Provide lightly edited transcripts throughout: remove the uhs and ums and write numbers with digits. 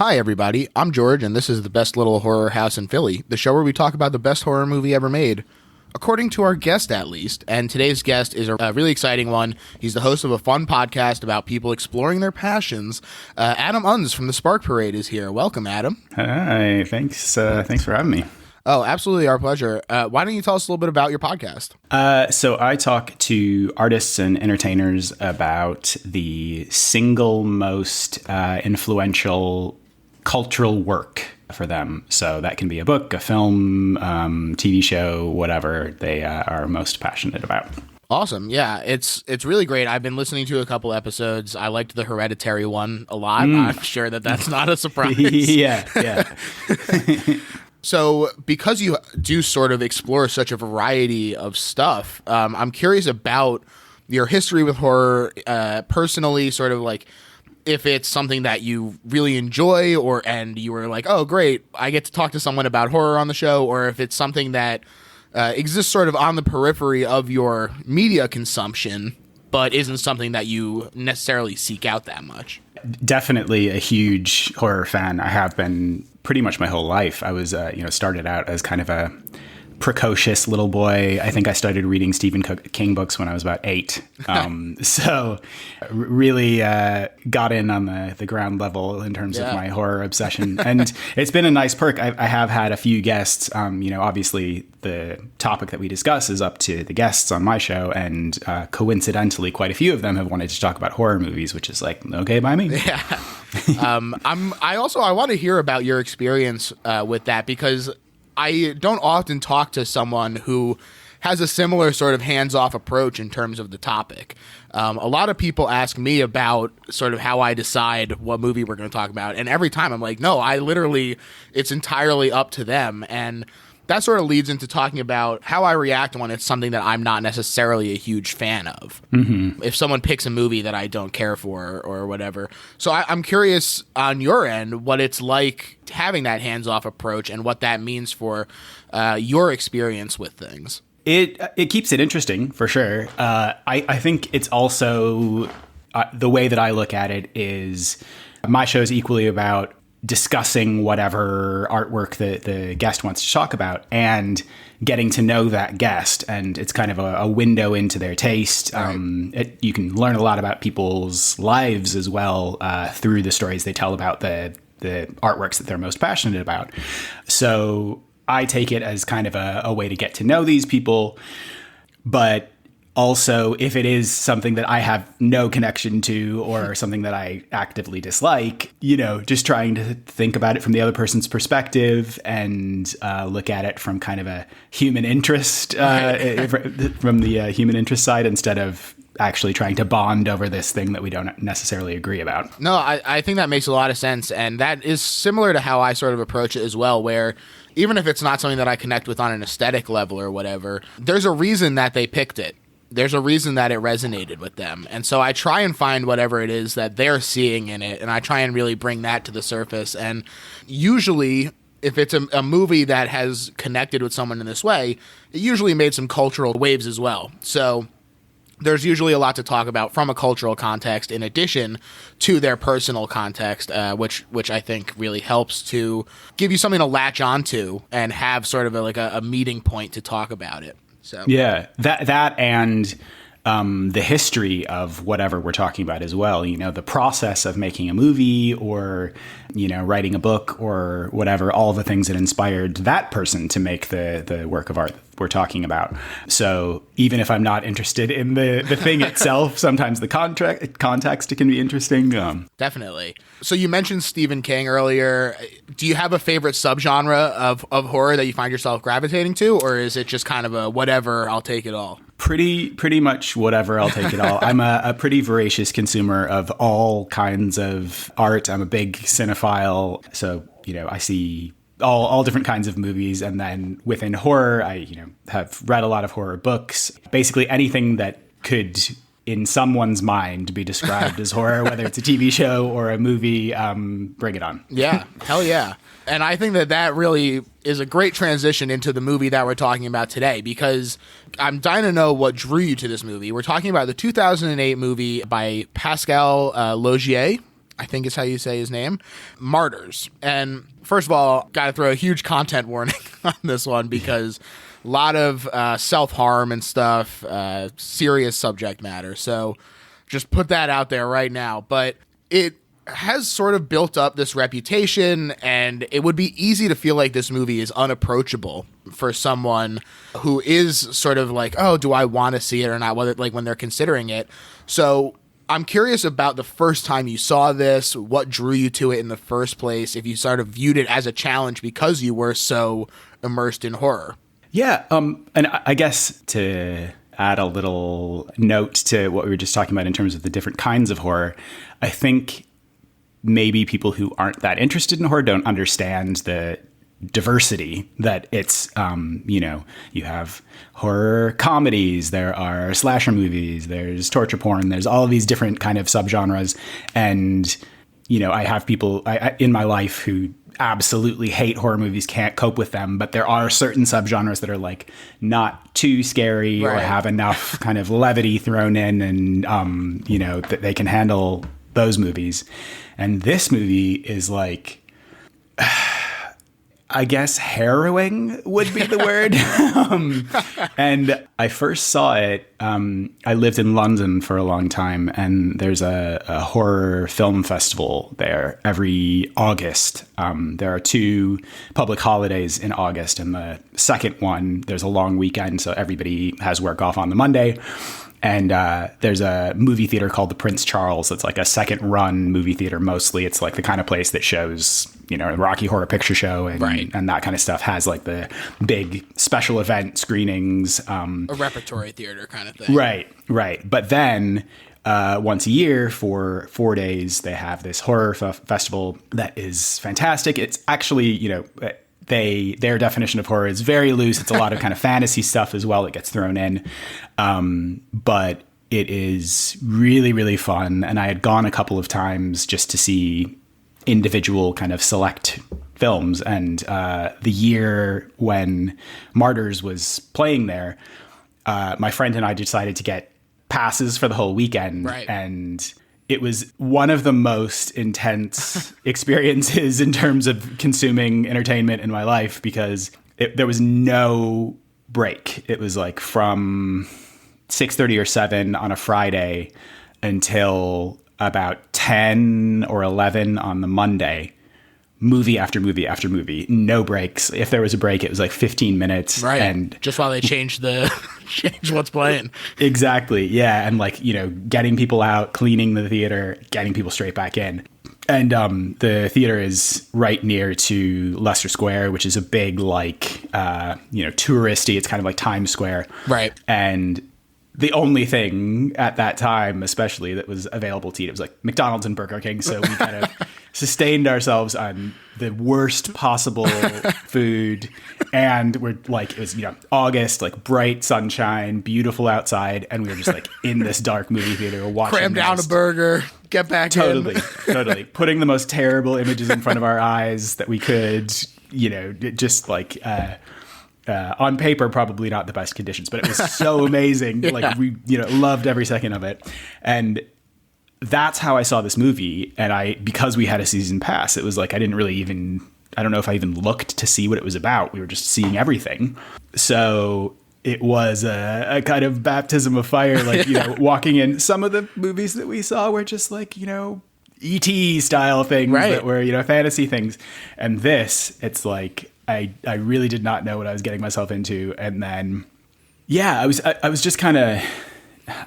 Hi, everybody. I'm George, and this is the best little horror house in Philly, the show where we talk about the best horror movie ever made. According to our guest, at least, and today's guest is a really exciting one. He's the host of a fun podcast about people exploring their passions. Adam Unze from the Spark Parade is here. Welcome, Adam. Hi, thanks. Thanks for having me. Oh, absolutely, our pleasure. Why don't you tell us a little bit about your podcast? So I talk to artists and entertainers about the single most influential cultural work for them. So that can be a book, a film, TV show, whatever they are most passionate about. Awesome. Yeah, it's really great. I've been listening to a couple episodes. I liked the Hereditary one a lot. I'm sure that's not a surprise. Yeah. So because you do sort of explore such a variety of stuff, I'm curious about your history with horror personally, sort of like if it's something that you really enjoy and you were like, oh, great, I get to talk to someone about horror on the show, or if it's something that exists sort of on the periphery of your media consumption, but isn't something that you necessarily seek out that much. Definitely a huge horror fan. I have been pretty much my whole life. I was, started out as kind of a precocious little boy. I think I started reading Stephen King books when I was about 8. So really got in on the ground level in terms of my horror obsession. And it's been a nice perk. I have had a few guests. Obviously the topic that we discuss is up to the guests on my show. And coincidentally, quite a few of them have wanted to talk about horror movies, which is like, okay by me. Yeah. I want to hear about your experience with that, because I don't often talk to someone who has a similar sort of hands-off approach in terms of the topic. A lot of people ask me about sort of how I decide what movie we're going to talk about. And every time I'm like, no, it's entirely up to them. And that sort of leads into talking about how I react when it's something that I'm not necessarily a huge fan of. Mm-hmm. If someone picks a movie that I don't care for or whatever. So I'm curious on your end what it's like having that hands-off approach and what that means for your experience with things. It keeps it interesting, for sure. I think it's also the way that I look at it is my show is equally about discussing whatever artwork the guest wants to talk about and getting to know that guest. And it's kind of a window into their taste. Right. You can learn a lot about people's lives as well through the stories they tell about the artworks that they're most passionate about. So I take it as kind of a way to get to know these people. But also, if it is something that I have no connection to or something that I actively dislike, just trying to think about it from the other person's perspective and look at it from kind of a human interest, from the human interest side, instead of actually trying to bond over this thing that we don't necessarily agree about. No, I think that makes a lot of sense. And that is similar to how I sort of approach it as well, where even if it's not something that I connect with on an aesthetic level or whatever, there's a reason that they picked it. There's a reason that it resonated with them. And so I try and find whatever it is that they're seeing in it, and I try and really bring that to the surface. And usually, if it's a movie that has connected with someone in this way, it usually made some cultural waves as well. So there's usually a lot to talk about from a cultural context in addition to their personal context, which I think really helps to give you something to latch onto and have sort of a meeting point to talk about it. So yeah, that and the history of whatever we're talking about as well. The process of making a movie or writing a book or whatever, all the things that inspired that person to make the work of art we're talking about. So even if I'm not interested in the thing itself, sometimes the context it can be interesting. Definitely. So you mentioned Stephen King earlier. Do you have a favorite subgenre of horror that you find yourself gravitating to, or is it just kind of a whatever, I'll take it all? Pretty much whatever, I'll take it all. I'm a pretty voracious consumer of all kinds of art. I'm a big cinephile, so I see all different kinds of movies. And then within horror, I have read a lot of horror books. Basically anything that could, in someone's mind, be described as horror, whether it's a TV show or a movie, bring it on. Yeah, hell yeah. And I think that really is a great transition into the movie that we're talking about today, because I'm dying to know what drew you to this movie. We're talking about the 2008 movie by Pascal Laugier. I think is how you say his name, Martyrs. And first of all, got to throw a huge content warning on this one because a lot of self-harm and stuff, serious subject matter. So just put that out there right now. But it has sort of built up this reputation, and it would be easy to feel like this movie is unapproachable for someone who is sort of like, oh, do I want to see it or not? Whether like when they're considering it. So I'm curious about the first time you saw this, what drew you to it in the first place, if you sort of viewed it as a challenge because you were so immersed in horror. Yeah, and I guess to add a little note to what we were just talking about in terms of the different kinds of horror, I think maybe people who aren't that interested in horror don't understand the diversity that it's, you have horror comedies, there are slasher movies, there's torture porn, there's all of these different kind of subgenres. And, I have people in my life who absolutely hate horror movies, can't cope with them, but there are certain subgenres that are like not too scary or have enough kind of levity thrown in and, that they can handle those movies. And this movie is like, I guess harrowing would be the word. And I first saw it, I lived in London for a long time, and there's a horror film festival there every August. There are 2 public holidays in August, and the second one, there's a long weekend, so everybody has work off on the Monday. And there's a movie theater called the Prince Charles. It's like a second-run movie theater mostly. It's like the kind of place that shows, the Rocky Horror Picture Show and that kind of stuff. Has like the big special event screenings. A repertory theater kind of thing. Right. But then once a year for 4 days, they have this horror festival that is fantastic. It's actually, their definition of horror is very loose. It's a lot of kind of fantasy stuff as well that gets thrown in. But it is really, really fun. And I had gone a couple of times just to see individual kind of select films. And the year when Martyrs was playing there, my friend and I decided to get passes for the whole weekend. Right. And it was one of the most intense experiences in terms of consuming entertainment in my life because there was no break. It was like from 6:30 or 7 on a Friday until about 10 or 11 on the Monday. Movie after movie after movie, no breaks. If there was a break, it was like 15 minutes. Right. And just while they change what's playing. Exactly. Yeah. And like, getting people out, cleaning the theater, getting people straight back in. And the theater is right near to Leicester Square, which is a big, like, touristy. It's kind of like Times Square. Right. And the only thing at that time, especially, that was available to eat, it was like McDonald's and Burger King. So we kind of sustained ourselves on the worst possible food. And we're like, it was, August, like bright sunshine, beautiful outside. And we were just like in this dark movie theater watching. Cram down a burger, get back totally, in. Totally. Putting the most terrible images in front of our eyes that we could, just like, on paper, probably not the best conditions, but it was so amazing. Yeah. Like we, loved every second of it. And that's how I saw this movie. And because we had a season pass, it was like, I don't know if I even looked to see what it was about. We were just seeing everything. So it was a kind of baptism of fire, like, walking in. Some of the movies that we saw were just like, E.T. style things that were, fantasy things. And this, it's like, I really did not know what I was getting myself into. And then, I was just kind of,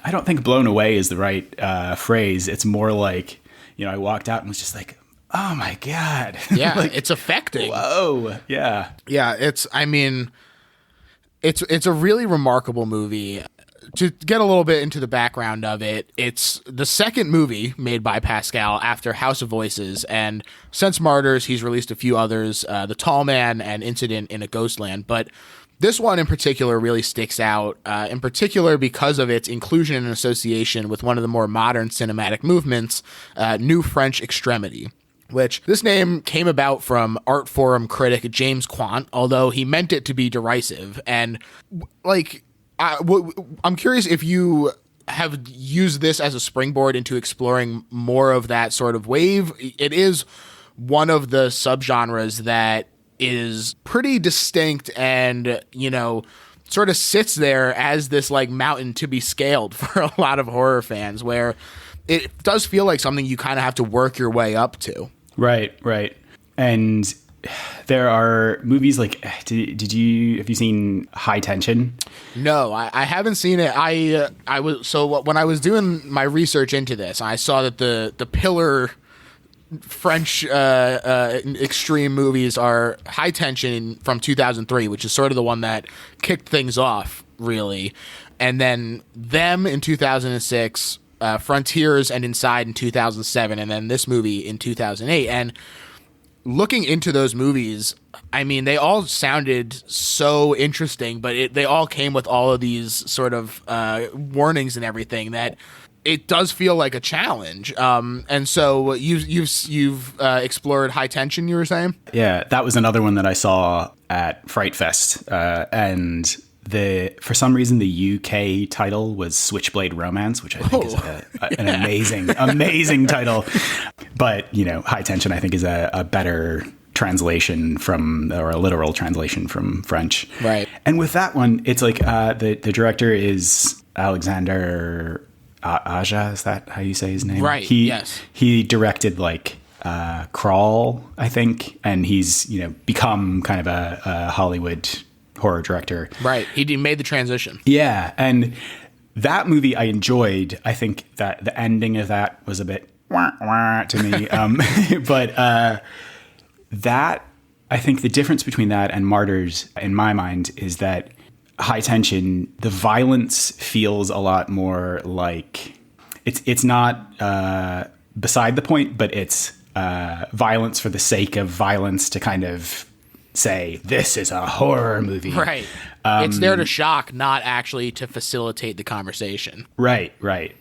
I don't think blown away is the right phrase. It's more like, I walked out and was just like, oh my God. Yeah, like, it's affecting. Whoa. Yeah. Yeah, it's a really remarkable movie. To get a little bit into the background of it, it's the second movie made by Pascal after House of Voices, and since Martyrs, he's released a few others, The Tall Man and Incident in a Ghostland, but this one in particular really sticks out, in particular because of its inclusion and association with one of the more modern cinematic movements, New French Extremity, which this name came about from art forum critic James Quant, although he meant it to be derisive, and like... I'm curious if you have used this as a springboard into exploring more of that sort of wave. It is one of the subgenres that is pretty distinct and, sort of sits there as this like mountain to be scaled for a lot of horror fans, where it does feel like something you kind of have to work your way up to. Right. And there are movies like, have you seen High Tension? No, I haven't seen it. When I was doing my research into this, I saw that the pillar French extreme movies are High Tension from 2003, which is sort of the one that kicked things off, really. And then Them in 2006, Frontiers and Inside in 2007, and then this movie in 2008. And looking into those movies, I mean, they all sounded so interesting, but they all came with all of these sort of warnings and everything that it does feel like a challenge. And so you've explored High Tension, you were saying? Yeah, that was another one that I saw at Fright Fest. And for some reason, the UK title was Switchblade Romance, which I think is an amazing title. But, High Tension, I think, is a better translation or a literal translation from French. Right. And with that one, it's like the director is Alexander Aja, is that how you say his name? Right. Yes. He directed like Crawl, I think, and he's become kind of a Hollywood horror director. Right. He made the transition. Yeah, and that movie I enjoyed. I think that the ending of that was a bit wah, wah to me, but that I think the difference between that and Martyrs, in my mind, is that High Tension, the violence feels a lot more like it's not beside the point, but it's violence for the sake of violence to kind of say this is a horror movie. Right. It's there to shock, not actually to facilitate the conversation. Right.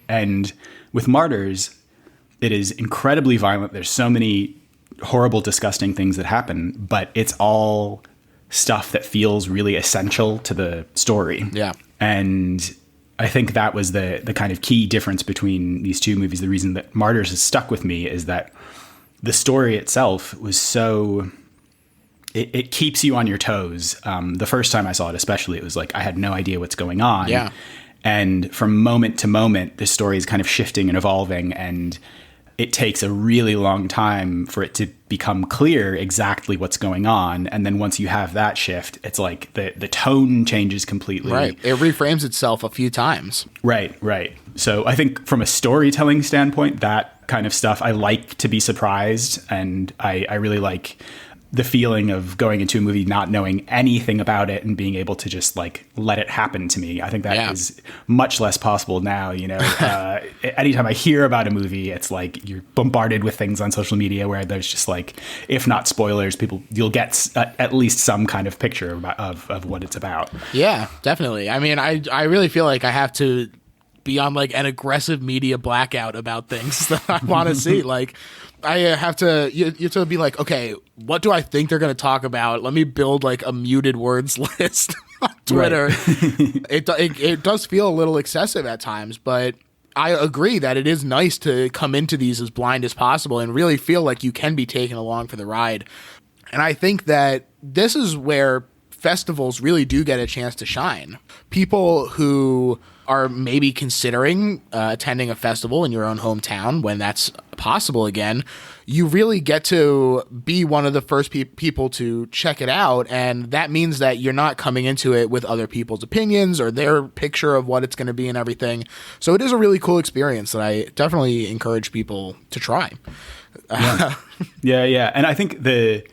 And with Martyrs, it is incredibly violent. There's so many horrible, disgusting things that happen, but it's all stuff that feels really essential to the story. Yeah. And I think that was the kind of key difference between these two movies. The reason that Martyrs has stuck with me is that the story itself was so... It keeps you on your toes. The first time I saw it, especially, it was like I had no idea what's going on. Yeah. And from moment to moment, the story is kind of shifting and evolving, and it takes a really long time for it to become clear exactly what's going on. And then once you have that shift, it's like the tone changes completely. Right. It reframes itself a few times. Right. So I think from a storytelling standpoint, that kind of stuff, I like to be surprised. And I really like the feeling of going into a movie not knowing anything about it and being able to just like let it happen to me. I think that is much less possible now. Anytime I hear about a movie, it's like you're bombarded with things on social media where there's just like, if not spoilers, you'll get at least some kind of picture of what it's about. Yeah, definitely. I mean, I really feel like I have to be on like an aggressive media blackout about things that I want to see. Like, I have to, you have to be like, okay, what do I think they're going to talk about? Let me build like a muted words list on Twitter. Right. It does feel a little excessive at times, but I agree that it is nice to come into these as blind as possible and really feel like you can be taken along for the ride. And I think that this is where festivals really do get a chance to shine. People who are maybe considering attending a festival in your own hometown when that's possible again, you really get to be one of the first people to check it out. And that means that you're not coming into it with other people's opinions or their picture of what it's going to be and everything. So it is a really cool experience that I definitely encourage people to try. Yeah. And I think the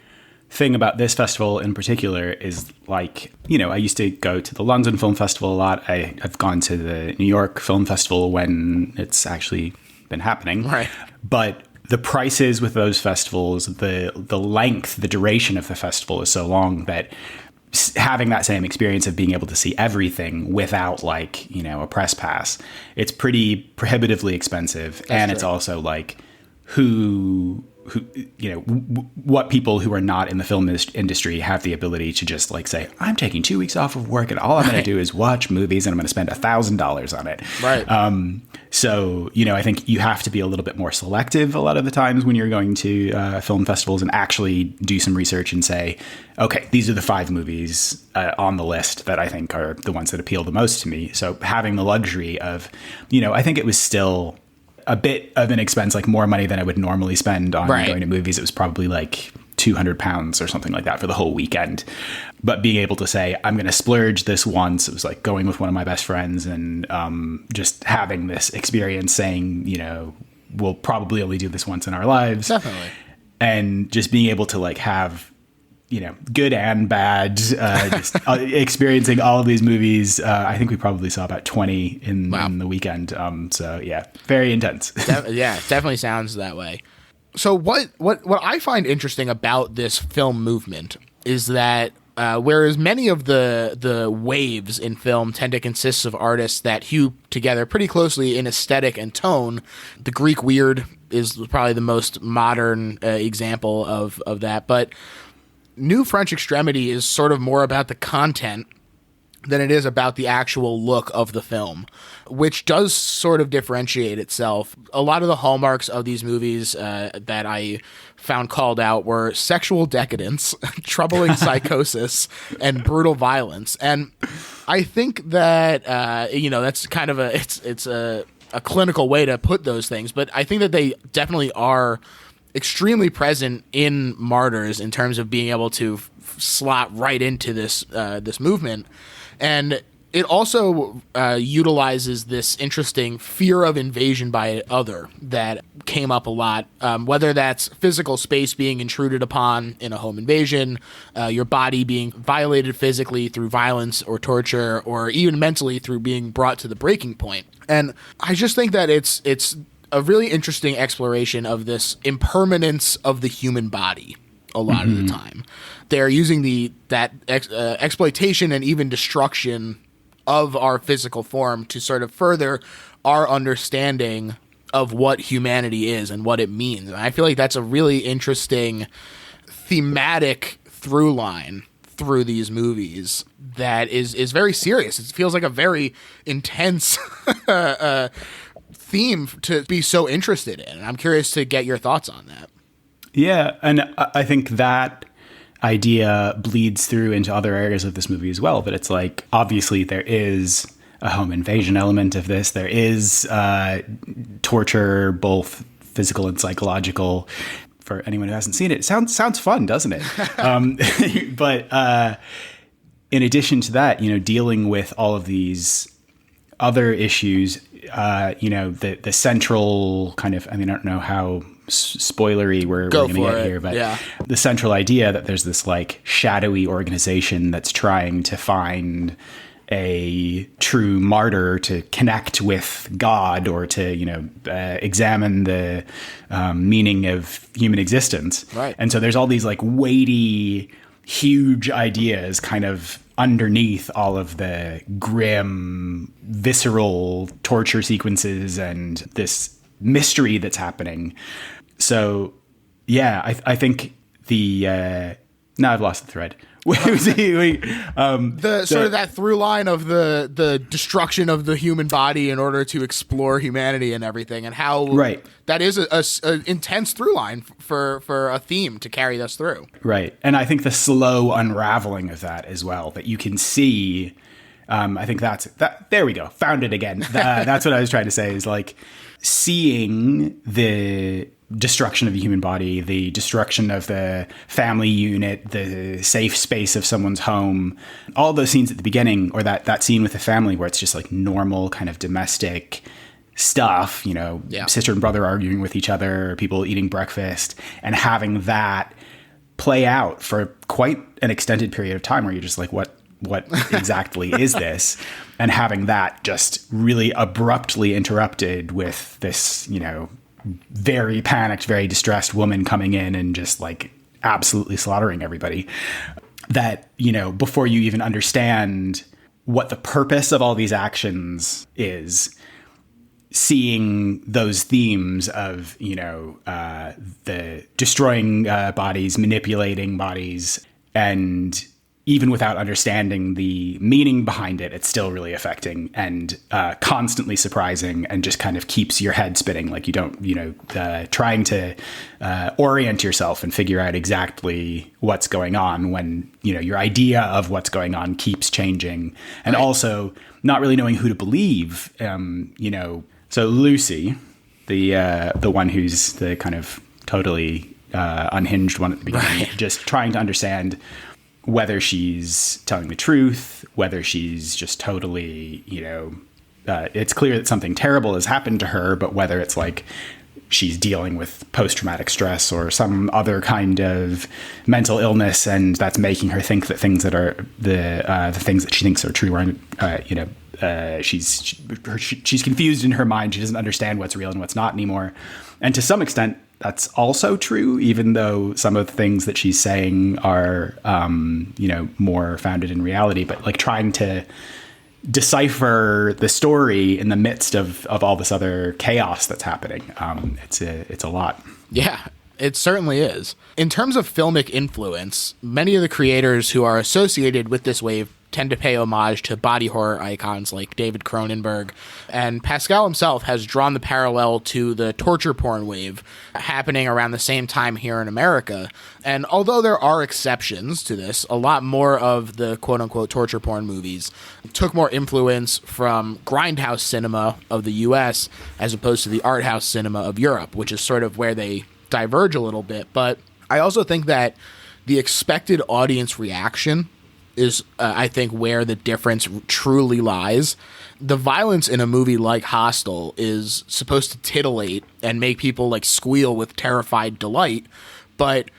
thing about this festival in particular is like, I used to go to the London Film Festival a lot. I've gone to the New York Film Festival when it's actually been happening. Right. But the prices with those festivals, the length, the duration of the festival is so long that having that same experience of being able to see everything without like, a press pass, it's pretty prohibitively expensive. That's true. It's also like, who who, what people who are not in the film industry have the ability to just like say, I'm taking 2 weeks off of work and all I'm going to do is watch movies and I'm going to spend $1,000 on it. Right. So, I think you have to be a little bit more selective a lot of the times when you're going to film festivals and actually do some research and say, okay, these are the 5 movies on the list that I think are the ones that appeal the most to me. So having the luxury of, I think it was still a bit of an expense, like more money than I would normally spend on going to movies. It was probably like £200 or something like that for the whole weekend. But being able to say, I'm going to splurge this once, it was like going with one of my best friends and just having this experience saying, we'll probably only do this once in our lives. Definitely. And just being able to like have, good and bad, just experiencing all of these movies. I think we probably saw about 20 in the weekend. So yeah, very intense. Yeah, it definitely sounds that way. So what I find interesting about this film movement is that whereas many of the waves in film tend to consist of artists that hew together pretty closely in aesthetic and tone, the Greek weird is probably the most modern example of that. But New French Extremity is sort of more about the content than it is about the actual look of the film, which does sort of differentiate itself. A lot of the hallmarks of these movies that I found called out were sexual decadence, troubling psychosis, and brutal violence. And I think that, that's kind of it's a clinical way to put those things, but I think that they definitely are extremely present in Martyrs in terms of being able to slot right into this movement. And it also utilizes this interesting fear of invasion by other that came up a lot, whether that's physical space being intruded upon in a home invasion, your body being violated physically through violence or torture, or even mentally through being brought to the breaking point. And I just think that it's a really interesting exploration of this impermanence of the human body a lot of the time. They're using exploitation and even destruction of our physical form to sort of further our understanding of what humanity is and what it means. And I feel like that's a really interesting thematic through line through these movies that is very serious. It feels like a very intense theme to be so interested in. And I'm curious to get your thoughts on that. Yeah, and I think that idea bleeds through into other areas of this movie as well. But it's like, obviously there is a home invasion element of this. There is torture, both physical and psychological. For anyone who hasn't seen it, it sounds fun, doesn't it? But in addition to that, dealing with all of these other issues, the central kind of, I don't know how spoilery we're going to get here, but yeah. The central idea that there's this like shadowy organization that's trying to find a true martyr to connect with God or to, examine the meaning of human existence. Right. And so there's all these like weighty, huge ideas kind of underneath all of the grim, visceral torture sequences and this mystery that's happening. So, yeah, I think now I've lost the thread. Sort of that through line of the destruction of the human body in order to explore humanity and everything, and how that is a intense through line for a theme to carry us through. Right, and I think the slow unraveling of that as well, that you can see. I think that. There we go. Found it again. That's what I was trying to say. Is like seeing the destruction of the human body, the destruction of the family unit, the safe space of someone's home, all those scenes at the beginning, or that scene with the family where it's just like normal kind of domestic stuff, sister and brother arguing with each other, people eating breakfast, and having that play out for quite an extended period of time where you're just like, what exactly is this? And having that just really abruptly interrupted with this, very panicked, very distressed woman coming in and just like absolutely slaughtering everybody. That, before you even understand what the purpose of all these actions is, seeing those themes of, the destroying bodies, manipulating bodies, and even without understanding the meaning behind it, it's still really affecting and constantly surprising, and just kind of keeps your head spinning. Like you don't, trying to orient yourself and figure out exactly what's going on when, your idea of what's going on keeps changing. And also not really knowing who to believe, So Lucy, the one who's the kind of totally unhinged one at the beginning, just trying to understand whether she's telling the truth, whether she's just totally, it's clear that something terrible has happened to her, but whether it's like she's dealing with post-traumatic stress or some other kind of mental illness, and that's making her think that things that are the things that she thinks are true aren't, she's confused in her mind. She doesn't understand what's real and what's not anymore. And to some extent, that's also true, even though some of the things that she's saying are, more founded in reality. But like trying to decipher the story in the midst of all this other chaos that's happening, it's a lot. Yeah, it certainly is. In terms of filmic influence, many of the creators who are associated with this wave tend to pay homage to body horror icons like David Cronenberg, and Pascal himself has drawn the parallel to the torture porn wave happening around the same time here in America. And although there are exceptions to this, a lot more of the quote-unquote torture porn movies took more influence from grindhouse cinema of the US as opposed to the art house cinema of Europe, which is sort of where they diverge a little bit. But I also think that the expected audience reaction is, I think, where the difference truly lies. The violence in a movie like Hostel is supposed to titillate and make people like squeal with terrified delight. But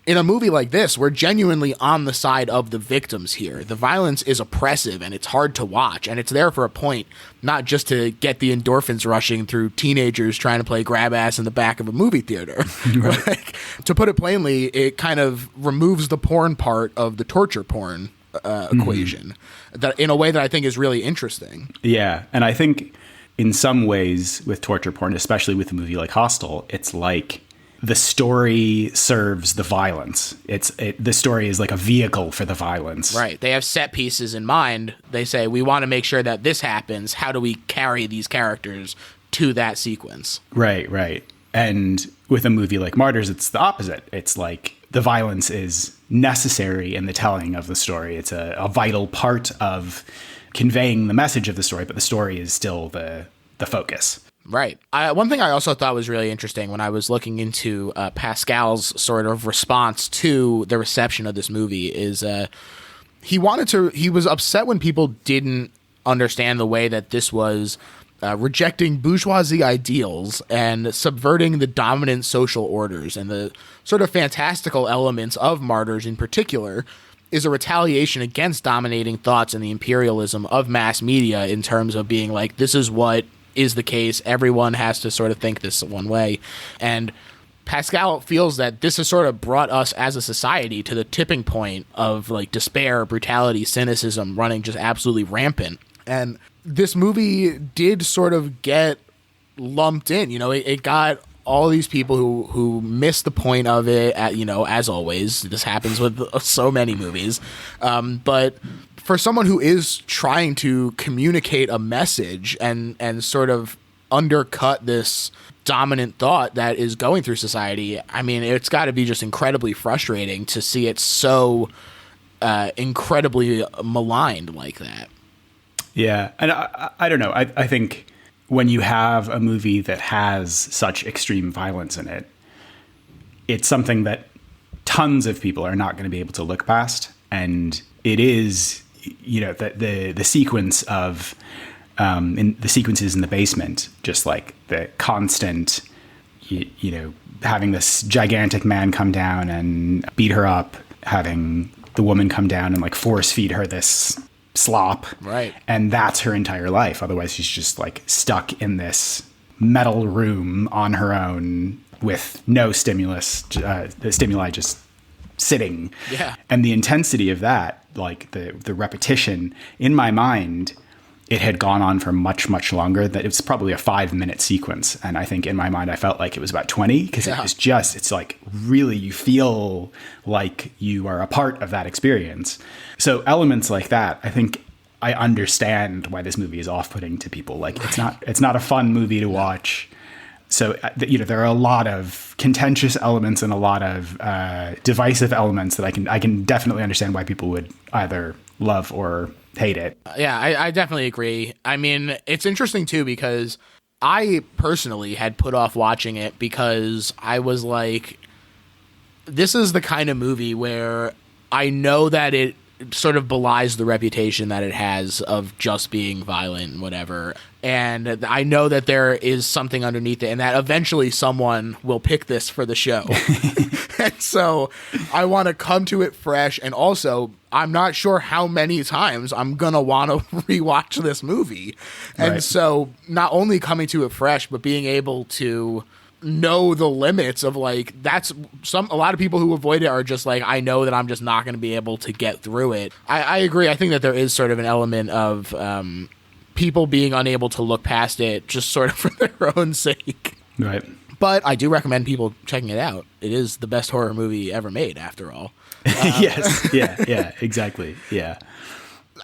in a movie like this, we're genuinely on the side of the victims here. The violence is oppressive and it's hard to watch, and it's there for a point, not just to get the endorphins rushing through teenagers trying to play grab ass in the back of a movie theater. Right. Like, to put it plainly, it kind of removes the porn part of the torture porn equation that in a way that I think is really interesting. Yeah. And I think in some ways with torture porn, especially with a movie like Hostel, it's like the story serves the violence. The story is like a vehicle for the violence. Right. They have set pieces in mind. They say, we want to make sure that this happens. How do we carry these characters to that sequence? Right. And with a movie like Martyrs, it's the opposite. It's like the violence is necessary in the telling of the story. It's a vital part of conveying the message of the story, but the story is still the focus. Right. One thing I also thought was really interesting when I was looking into Pascal's sort of response to the reception of this movie is he was upset when people didn't understand the way that this was rejecting bourgeoisie ideals and subverting the dominant social orders. And the sort of fantastical elements of Martyrs in particular is a retaliation against dominating thoughts and the imperialism of mass media in terms of being like, this is what is the case. Everyone has to sort of think this one way. And Pascal feels that this has sort of brought us as a society to the tipping point of like despair, brutality, cynicism running just absolutely rampant. And this movie did sort of get lumped in, it got all these people who missed the point of it, as always. This happens with so many movies. But for someone who is trying to communicate a message and sort of undercut this dominant thought that is going through society, I mean, it's got to be just incredibly frustrating to see it so incredibly maligned like that. Yeah. And I don't know. I think when you have a movie that has such extreme violence in it, it's something that tons of people are not going to be able to look past. And it is, the sequence of in the sequences in the basement, just like the constant, having this gigantic man come down and beat her up, having the woman come down and like force feed her this slop. Right. And that's her entire life. Otherwise she's just like stuck in this metal room on her own with no stimulus, the stimuli just sitting. Yeah. And the intensity of that, like the repetition in my mind, it had gone on for much, much longer, that it's probably a 5-minute sequence. And I think in my mind, I felt like it was about 20 because it was just, it's like really, you feel like you are a part of that experience. So elements like that, I think I understand why this movie is off-putting to people. Like it's not a fun movie to watch. So, there are a lot of contentious elements and a lot of divisive elements that I can definitely understand why people would either love or hate it. Yeah, I definitely agree. I mean, it's interesting too because I personally had put off watching it because I was like, this is the kind of movie where I know that it sort of belies the reputation that it has of just being violent and whatever. And I know that there is something underneath it and that eventually someone will pick this for the show. And so I want to come to it fresh. And also, I'm not sure how many times I'm going to want to rewatch this movie. And so not only coming to it fresh, but being able to know the limits of like, a lot of people who avoid it are just like, I know that I'm just not going to be able to get through it. I agree. I think that there is sort of an element of people being unable to look past it just sort of for their own sake. Right. But I do recommend people checking it out. It is the best horror movie ever made, after all. Yes. Yeah, exactly. Yeah.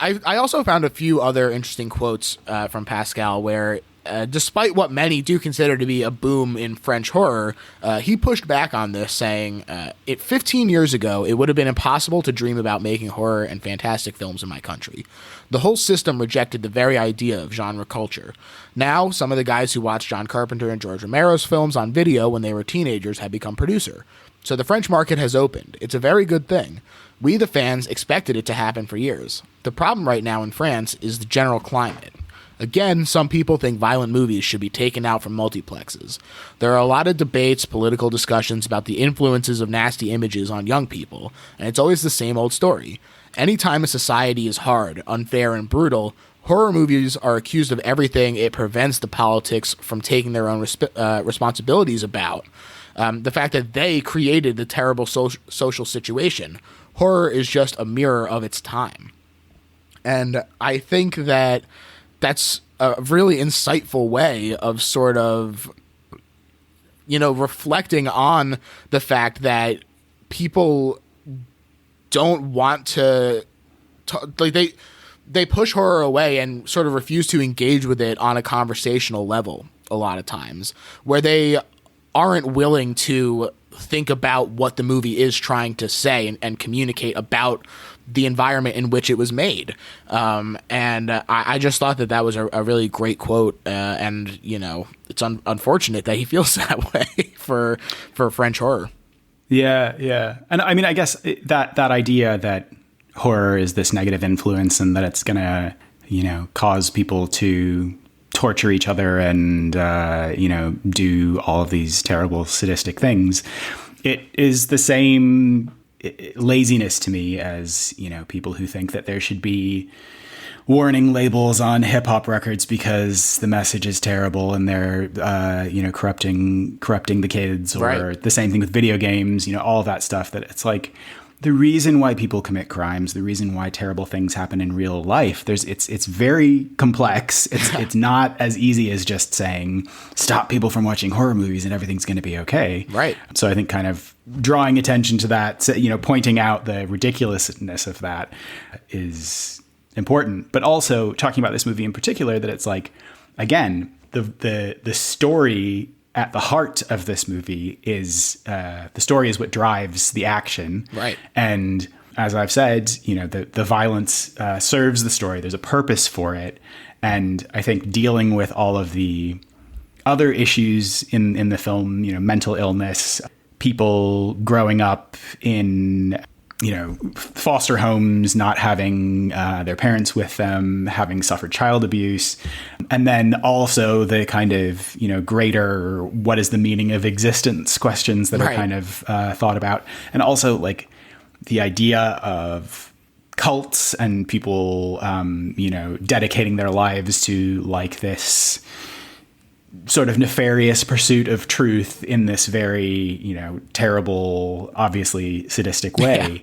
I also found a few other interesting quotes from Pascal where despite what many do consider to be a boom in French horror, he pushed back on this, saying, 15 years ago, it would have been impossible to dream about making horror and fantastic films in my country. The whole system rejected the very idea of genre culture. Now, some of the guys who watched John Carpenter and George Romero's films on video when they were teenagers have become producer. So the French market has opened. It's a very good thing. We, the fans, expected it to happen for years. The problem right now in France is the general climate. Again, some people think violent movies should be taken out from multiplexes. There are a lot of debates, political discussions about the influences of nasty images on young people, and it's always the same old story. Anytime a society is hard, unfair, and brutal, horror movies are accused of everything it prevents the politics from taking their own responsibilities about. The fact that they created the terrible social situation. Horror is just a mirror of its time. And I think that that's a really insightful way of sort of, reflecting on the fact that people don't want to they push horror away and sort of refuse to engage with it on a conversational level a lot of times, where they aren't willing to think about what the movie is trying to say and communicate about the environment in which it was made. And I just thought that was a really great quote. And, it's unfortunate that he feels that way for French horror. Yeah. And I mean, I guess that idea that horror is this negative influence and that it's going to, cause people to torture each other and, do all of these terrible sadistic things. It is the same laziness to me as, people who think that there should be warning labels on hip hop records because the message is terrible and they're, corrupting the kids, or the same thing with video games, all of that stuff. That it's like the reason why people commit crimes, the reason why terrible things happen in real life. It's very complex. It's not as easy as just saying stop people from watching horror movies and everything's going to be okay. Right. So I think kind of drawing attention to that, pointing out the ridiculousness of that is important, but also talking about this movie in particular, that it's like, again, the story at the heart of this movie is the story is what drives the action. Right. And as I've said, the violence serves the story. There's a purpose for it. And I think dealing with all of the other issues in the film, mental illness, people growing up in foster homes, not having their parents with them, having suffered child abuse. And then also the kind of, greater, what is the meaning of existence questions that are kind of thought about. And also like the idea of cults and people, dedicating their lives to like this sort of nefarious pursuit of truth in this very, terrible, obviously sadistic way.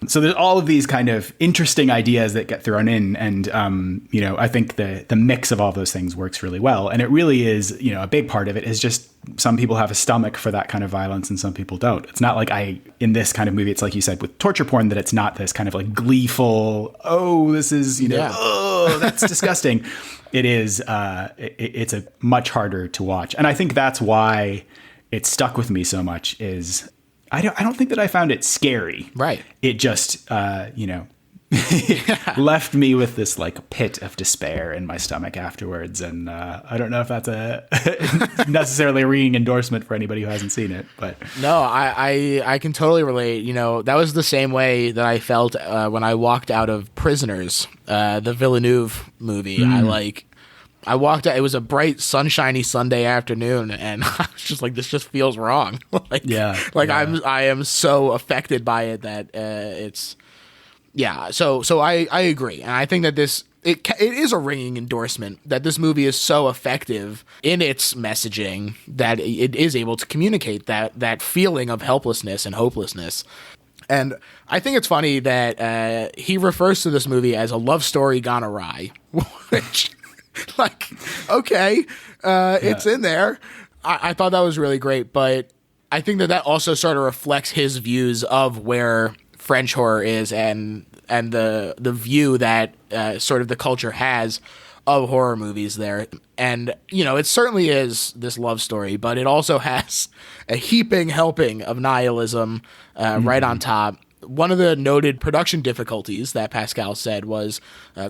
So there's all of these kind of interesting ideas that get thrown in. And, I think the mix of all those things works really well. And it really is, a big part of it is just some people have a stomach for that kind of violence and some people don't. It's not like in this kind of movie, it's like you said with torture porn, that it's not this kind of like gleeful, oh, this is, oh, that's disgusting. It is, it's a much harder to watch. And I think that's why it stuck with me so much is I don't think that I found it scary. Right. It just, left me with this like pit of despair in my stomach afterwards. And I don't know if that's necessarily a ringing endorsement for anybody who hasn't seen it. But no, I can totally relate. That was the same way that I felt when I walked out of Prisoners, the Villeneuve movie. I walked out. It was a bright, sunshiny Sunday afternoon, and I was just like, "This just feels wrong." I am so affected by it that it's, yeah. So I agree, and I think that it is a ringing endorsement that this movie is so effective in its messaging that it is able to communicate that feeling of helplessness and hopelessness. And I think it's funny that he refers to this movie as a love story gone awry, which. Okay, it's in there. I thought that was really great, but I think that also sort of reflects his views of where French horror is and the view that sort of the culture has of horror movies there. And, it certainly is this love story, but it also has a heaping helping of nihilism right on top. One of the noted production difficulties that Pascal said was,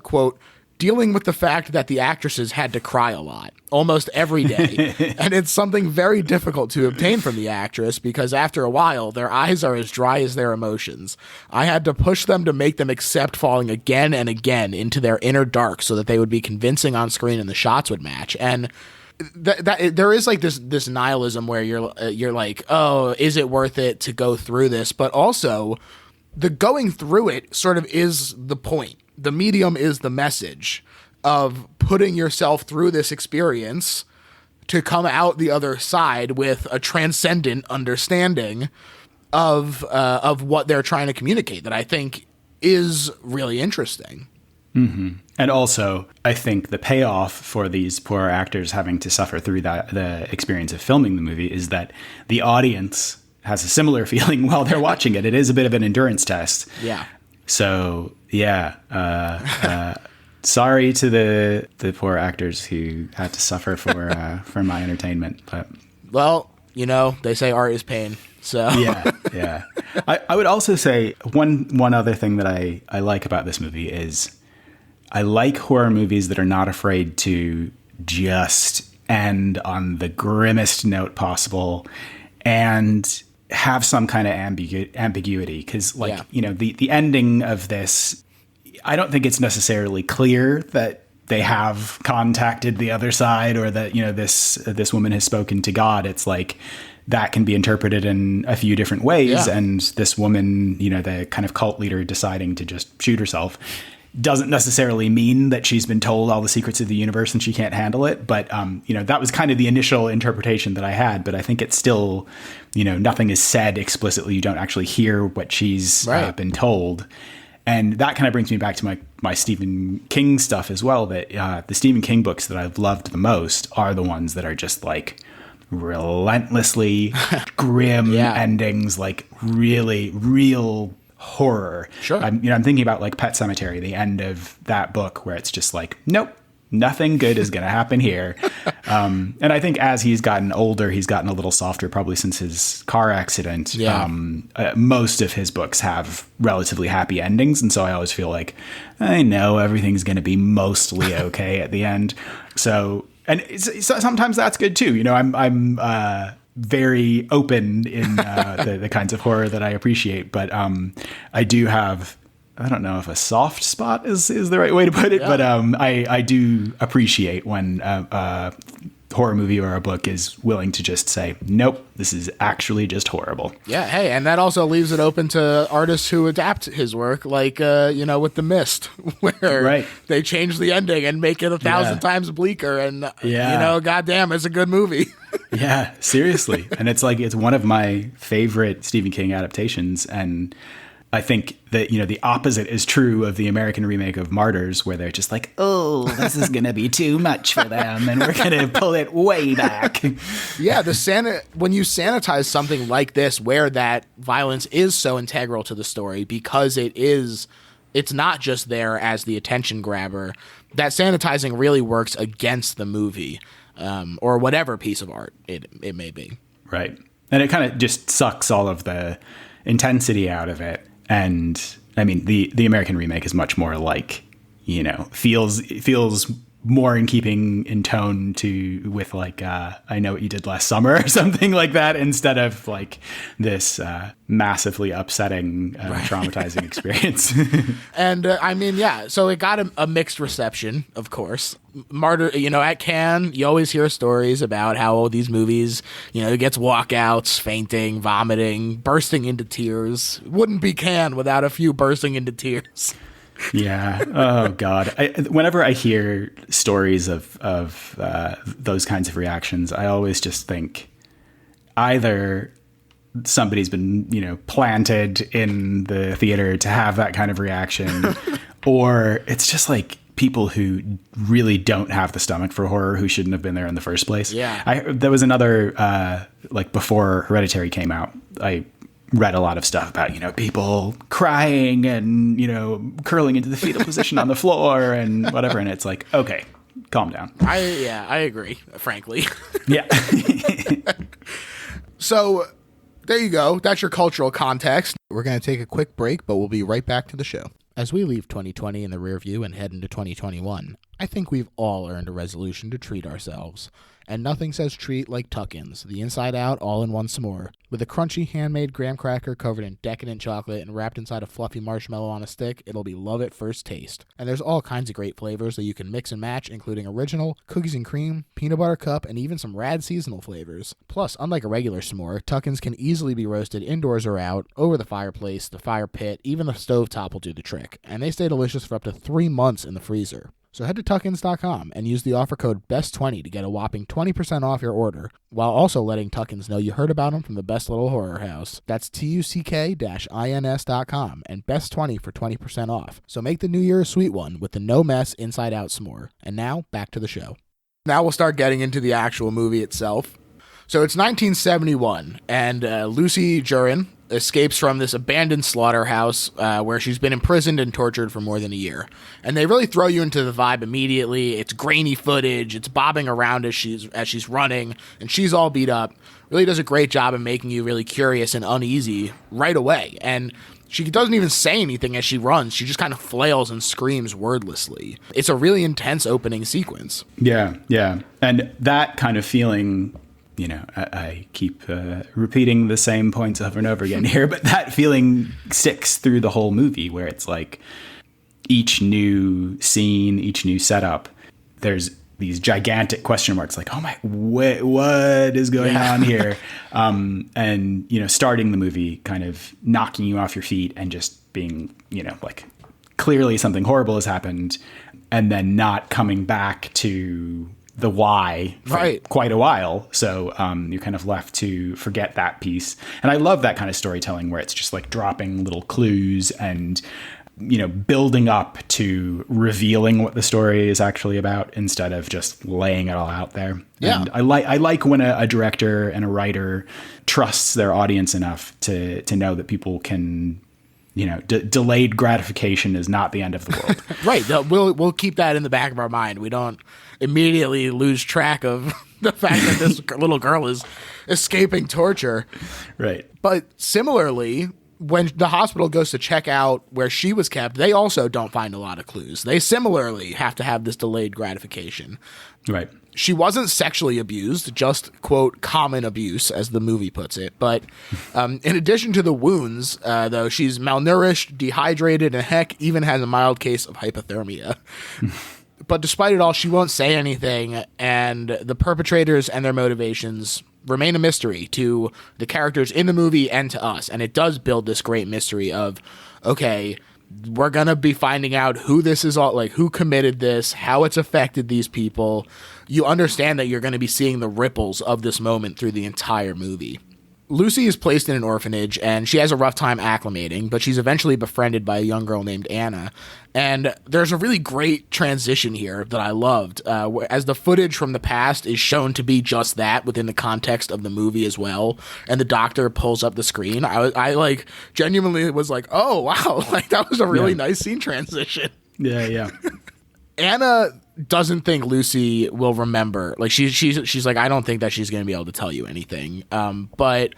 quote, dealing with the fact that the actresses had to cry a lot, almost every day. And it's something very difficult to obtain from the actress because after a while, their eyes are as dry as their emotions. I had to push them to make them accept falling again and again into their inner dark so that they would be convincing on screen and the shots would match. And there is like this nihilism where you're like, oh, is it worth it to go through this? But also, the going through it sort of is the point. The medium is the message of putting yourself through this experience to come out the other side with a transcendent understanding of what they're trying to communicate that I think is really interesting. Mm-hmm. And also, I think the payoff for these poor actors having to suffer through the experience of filming the movie is that the audience has a similar feeling while they're watching it. It is a bit of an endurance test. Yeah. So, yeah, sorry to the poor actors who had to suffer for my entertainment. But well, they say art is pain. So yeah. I would also say one other thing that I like about this movie is I like horror movies that are not afraid to just end on the grimmest note possible and have some kind of ambiguity, because the ending of this, I don't think it's necessarily clear that they have contacted the other side or that this woman has spoken to God. It's like that can be interpreted in a few different ways, and this woman, the kind of cult leader deciding to just shoot herself doesn't necessarily mean that she's been told all the secrets of the universe and she can't handle it. But, that was kind of the initial interpretation that I had. But I think it's still, nothing is said explicitly. You don't actually hear what she's been told. And that kind of brings me back to my Stephen King stuff as well, that the Stephen King books that I've loved the most are the ones that are just like relentlessly grim endings, like really real horror. Sure. I'm thinking about like Pet Sematary, the end of that book, where it's just like, nope, nothing good is going to happen here. And I think as he's gotten older, he's gotten a little softer, probably since his car accident. Yeah. Most of his books have relatively happy endings. And so I always feel like, I know everything's going to be mostly okay at the end. So, and sometimes that's good too. I'm very open in the kinds of horror that I appreciate, but I do have, I don't know if a soft spot is the right way to put it, but I do appreciate when a horror movie or a book is willing to just say, nope, this is actually just horrible. Yeah, hey, and that also leaves it open to artists who adapt his work, like, with The Mist, where they change the ending and make it 1,000 times bleaker, and, goddamn, it's a good movie. Yeah, seriously. And it's one of my favorite Stephen King adaptations, and I think that, the opposite is true of the American remake of Martyrs, where they're just like, oh, this is going to be too much for them, and we're going to pull it way back. Yeah, when you sanitize something like this, where that violence is so integral to the story, because it's not just there as the attention grabber, that sanitizing really works against the movie, or whatever piece of art it may be. Right. And it kind of just sucks all of the intensity out of it. And I mean, the American remake is much more like, feels more in keeping in tone with like, I Know What You Did Last Summer or something like that, instead of like this massively upsetting, traumatizing experience. And I mean, yeah, so it got a mixed reception, of course. Martyr, at Cannes, you always hear stories about how these movies, it gets walkouts, fainting, vomiting, bursting into tears. Wouldn't be Cannes without a few bursting into tears. Yeah. Oh God. Whenever I hear stories of those kinds of reactions, I always just think either somebody's been, planted in the theater to have that kind of reaction, or it's just like people who really don't have the stomach for horror, who shouldn't have been there in the first place. Yeah. There was another, before Hereditary came out, I read a lot of stuff about, people crying and, curling into the fetal position on the floor and whatever. And it's like, okay, calm down. I agree, frankly. Yeah. So there you go. That's your cultural context. We're going to take a quick break, but we'll be right back to the show. As we leave 2020 in the rear view and head into 2021, I think we've all earned a resolution to treat ourselves. And nothing says treat like Tuck-Ins, the inside-out, all-in-one s'more. With a crunchy handmade graham cracker covered in decadent chocolate and wrapped inside a fluffy marshmallow on a stick, it'll be love at first taste. And there's all kinds of great flavors that you can mix and match, including original, cookies and cream, peanut butter cup, and even some rad seasonal flavors. Plus, unlike a regular s'more, Tuck-Ins can easily be roasted indoors or out, over the fireplace, the fire pit, even the stovetop will do the trick. And they stay delicious for up to 3 months in the freezer. So head to tuckins.com and use the offer code BEST20 to get a whopping 20% off your order, while also letting Tuckins know you heard about them from the Best Little Horror House. That's tuck-ins.com and BEST20 for 20% off. So make the new year a sweet one with the no mess inside out s'more. And now, back to the show. Now we'll start getting into the actual movie itself. So it's 1971, and Lucy Jurin escapes from this abandoned slaughterhouse where she's been imprisoned and tortured for more than a year. And they really throw you into the vibe immediately. It's grainy footage. It's bobbing around as she's running, and she's all beat up. Really does a great job of making you really curious and uneasy right away. And she doesn't even say anything as she runs. She just kind of flails and screams wordlessly. It's a really intense opening sequence. Yeah, yeah. And that kind of feeling... I keep repeating the same points over and over again here, but that feeling sticks through the whole movie, where it's like each new scene, each new setup, there's these gigantic question marks like, oh my, what is going on here? And, starting the movie kind of knocking you off your feet and just being, like clearly something horrible has happened, and then not coming back to the why for quite a while. So you're kind of left to forget that piece. And I love that kind of storytelling where it's just like dropping little clues and, building up to revealing what the story is actually about instead of just laying it all out there. Yeah. And I like when a director and a writer trusts their audience enough to know that people can, delayed gratification is not the end of the world. Right. We'll keep that in the back of our mind. We don't immediately lose track of the fact that this little girl is escaping torture. Right. But similarly, when the hospital goes to check out where she was kept, they also don't find a lot of clues. They similarly have to have this delayed gratification. Right. She wasn't sexually abused, just, quote, common abuse, as the movie puts it. But in addition to the wounds, though, she's malnourished, dehydrated, and heck, even has a mild case of hypothermia. But despite it all, she won't say anything, and the perpetrators and their motivations remain a mystery to the characters in the movie and to us. And it does build this great mystery of, okay, we're going to be finding out who this is all, like who committed this, how it's affected these people. You understand that you're going to be seeing the ripples of this moment through the entire movie. Lucy is placed in an orphanage, and she has a rough time acclimating, but she's eventually befriended by a young girl named Anna. And there's a really great transition here that I loved, as the footage from the past is shown to be just that within the context of the movie as well. And the doctor pulls up the screen. I like genuinely was like, oh wow, like that was a really nice scene transition. Yeah. Anna doesn't think Lucy will remember. Like she's like, I don't think that she's going to be able to tell you anything. But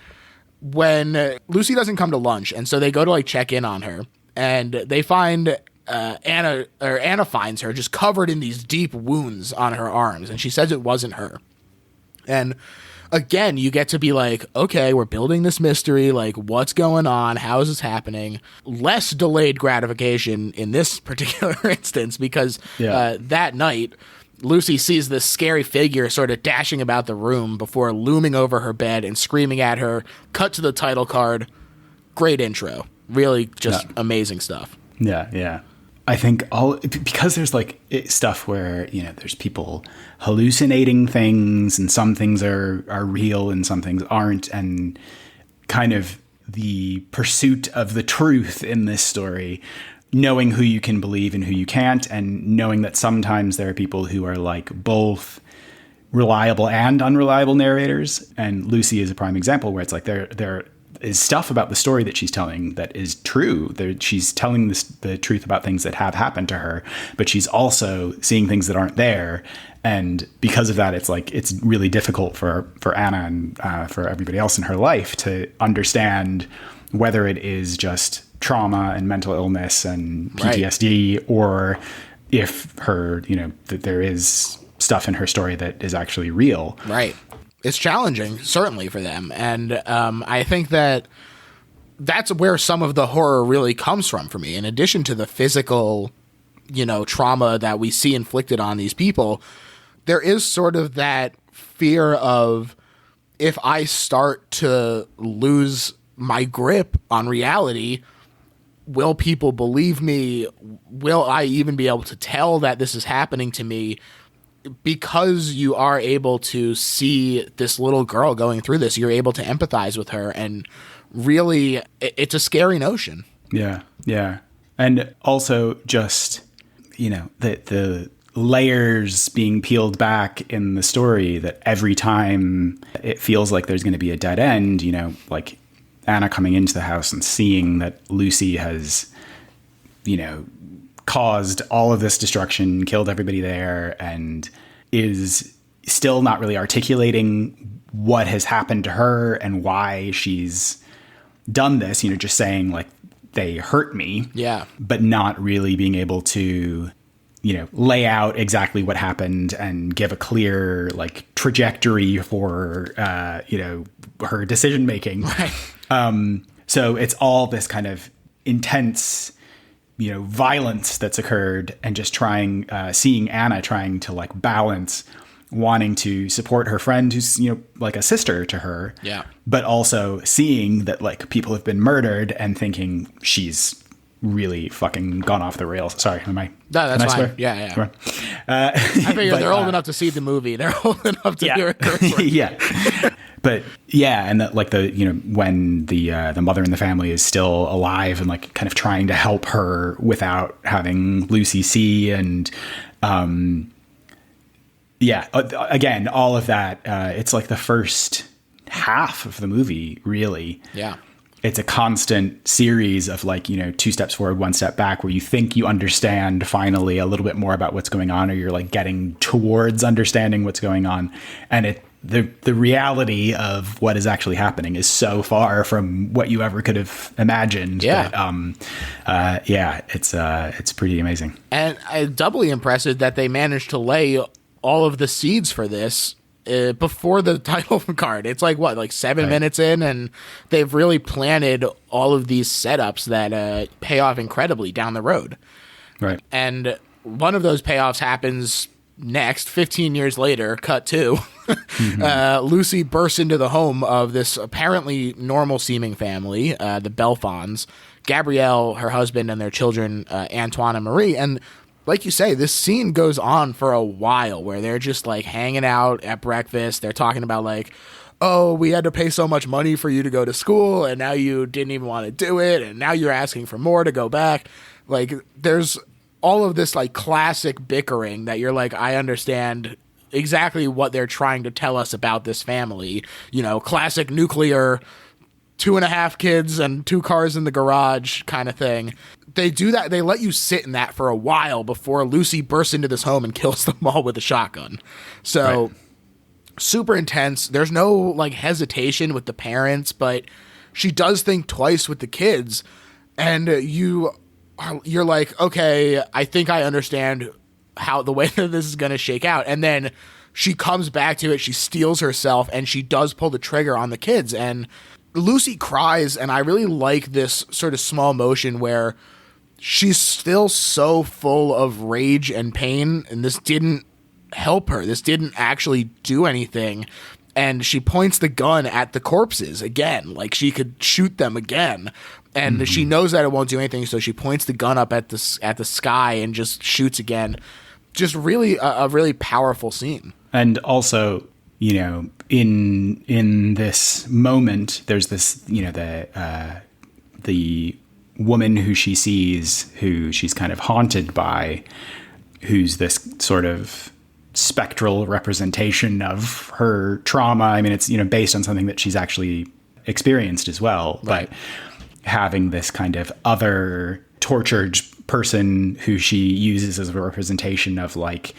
when Lucy doesn't come to lunch, and so they go to like check in on her, and they find Anna finds her just covered in these deep wounds on her arms, and she says it wasn't her. And again, you get to be like, okay, we're building this mystery. Like, what's going on? How is this happening? Less delayed gratification in this particular instance, because that night, Lucy sees this scary figure sort of dashing about the room before looming over her bed and screaming at her. Cut to the title card. Great intro. Really just amazing stuff. Yeah. I think because there's like stuff where, there's people hallucinating things, and some things are real and some things aren't. And kind of the pursuit of the truth in this story, knowing who you can believe and who you can't, and knowing that sometimes there are people who are like both reliable and unreliable narrators. And Lucy is a prime example where it's like there is stuff about the story that she's telling that is true. She's telling the truth about things that have happened to her, but she's also seeing things that aren't there. And because of that, it's like, it's really difficult for Anna and for everybody else in her life to understand whether it is just trauma and mental illness and PTSD, or if her, that there is stuff in her story that is actually real. Right. It's challenging, certainly, for them. And I think that that's where some of the horror really comes from for me. In addition to the physical, trauma that we see inflicted on these people, there is sort of that fear of, if I start to lose my grip on reality, will people believe me? Will I even be able to tell that this is happening to me? Because you are able to see this little girl going through this, you're able to empathize with her, and really, it's a scary notion. Yeah. And also just, the layers being peeled back in the story, that every time it feels like there's going to be a dead end, like Anna coming into the house and seeing that Lucy has, caused all of this destruction, killed everybody there, and is still not really articulating what has happened to her and why she's done this, just saying like, they hurt me. Yeah. But not really being able to, lay out exactly what happened and give a clear like trajectory for, her decision making. Right. So it's all this kind of intense, violence that's occurred, and just seeing Anna trying to like balance wanting to support her friend who's, like a sister to her. Yeah. But also seeing that like people have been murdered and thinking she's really fucking gone off the rails. Sorry, am I? No, that's fine. Yeah. I figure they're old enough to see the movie. They're old enough to hear a curse word. Yeah. But yeah, and that like when the mother in the family is still alive and like kind of trying to help her without having Lucy see, and again, all of that. It's like the first half of the movie, really. Yeah. It's a constant series of like, 2 steps forward, 1 step back, where you think you understand finally a little bit more about what's going on, or you're like getting towards understanding what's going on. And the reality of what is actually happening is so far from what you ever could have imagined. Yeah. That, it's pretty amazing. And doubly impressive that they managed to lay all of the seeds for this before the title card. It's like, what, like 7 minutes in, and they've really planted all of these setups that pay off incredibly down the road. Right. And one of those payoffs happens next, 15 years later, cut to. Mm-hmm. Lucy bursts into the home of this apparently normal-seeming family, the Belfons, Gabrielle, her husband, and their children, Antoine and Marie. And like you say, this scene goes on for a while, where they're just like hanging out at breakfast. They're talking about like, oh, we had to pay so much money for you to go to school, and now you didn't even want to do it, and now you're asking for more to go back. Like, there's all of this, like, classic bickering that you're like, I understand exactly what they're trying to tell us about this family. You know, classic nuclear 2.5 kids and 2 cars in the garage kind of thing. They do that. They let you sit in that for a while before Lucy bursts into this home and kills them all with a shotgun. So super intense. There's no like hesitation with the parents, but she does think twice with the kids. And you're like, okay, I think I understand how the way that this is going to shake out. And then she comes back to it. She steels herself and she does pull the trigger on the kids. And Lucy cries. And I really like this sort of small motion where she's still so full of rage and pain. And this didn't help her. This didn't actually do anything. And she points the gun at the corpses again, like she could shoot them again. And she knows that it won't do anything, so she points the gun up at the sky and just shoots again. Just really a really powerful scene. And also, you know, in this moment, there's this, you know, the woman who she sees, who she's kind of haunted by, who's this sort of spectral representation of her trauma. I mean, it's, you know, based on something that she's actually experienced as well. Right. But having this kind of other tortured person who she uses as a representation of like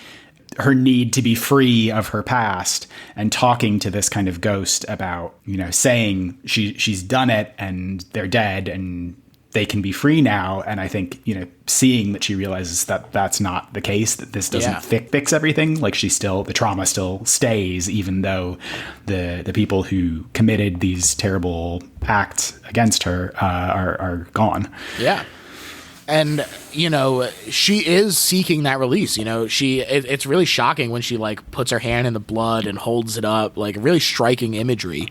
her need to be free of her past, and talking to this kind of ghost about, you know, saying she's done it and they're dead and they can be free now. And I think, you know, seeing that she realizes that that's not the case, that this doesn't fix everything. Like the trauma still stays, even though the people who committed these terrible acts against her are gone. Yeah. And, you know, she is seeking that release. You know, it's really shocking when she like puts her hand in the blood and holds it up, like really striking imagery.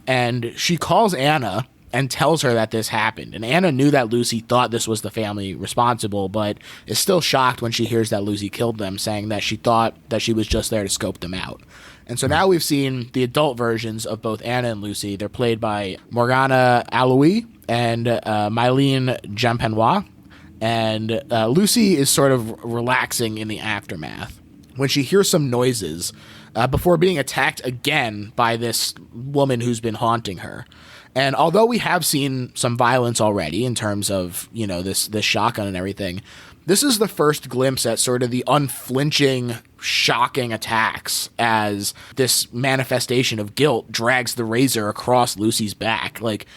And she calls Anna and tells her that this happened. And Anna knew that Lucy thought this was the family responsible, but is still shocked when she hears that Lucy killed them, saying that she thought that she was just there to scope them out. And so now we've seen the adult versions of both Anna and Lucy. They're played by Morgana Aloui and Mylene Jampenois. And Lucy is sort of relaxing in the aftermath when she hears some noises before being attacked again by this woman who's been haunting her. And although we have seen some violence already in terms of, you know, this shotgun and everything, this is the first glimpse at sort of the unflinching, shocking attacks as this manifestation of guilt drags the razor across Lucy's back. Like,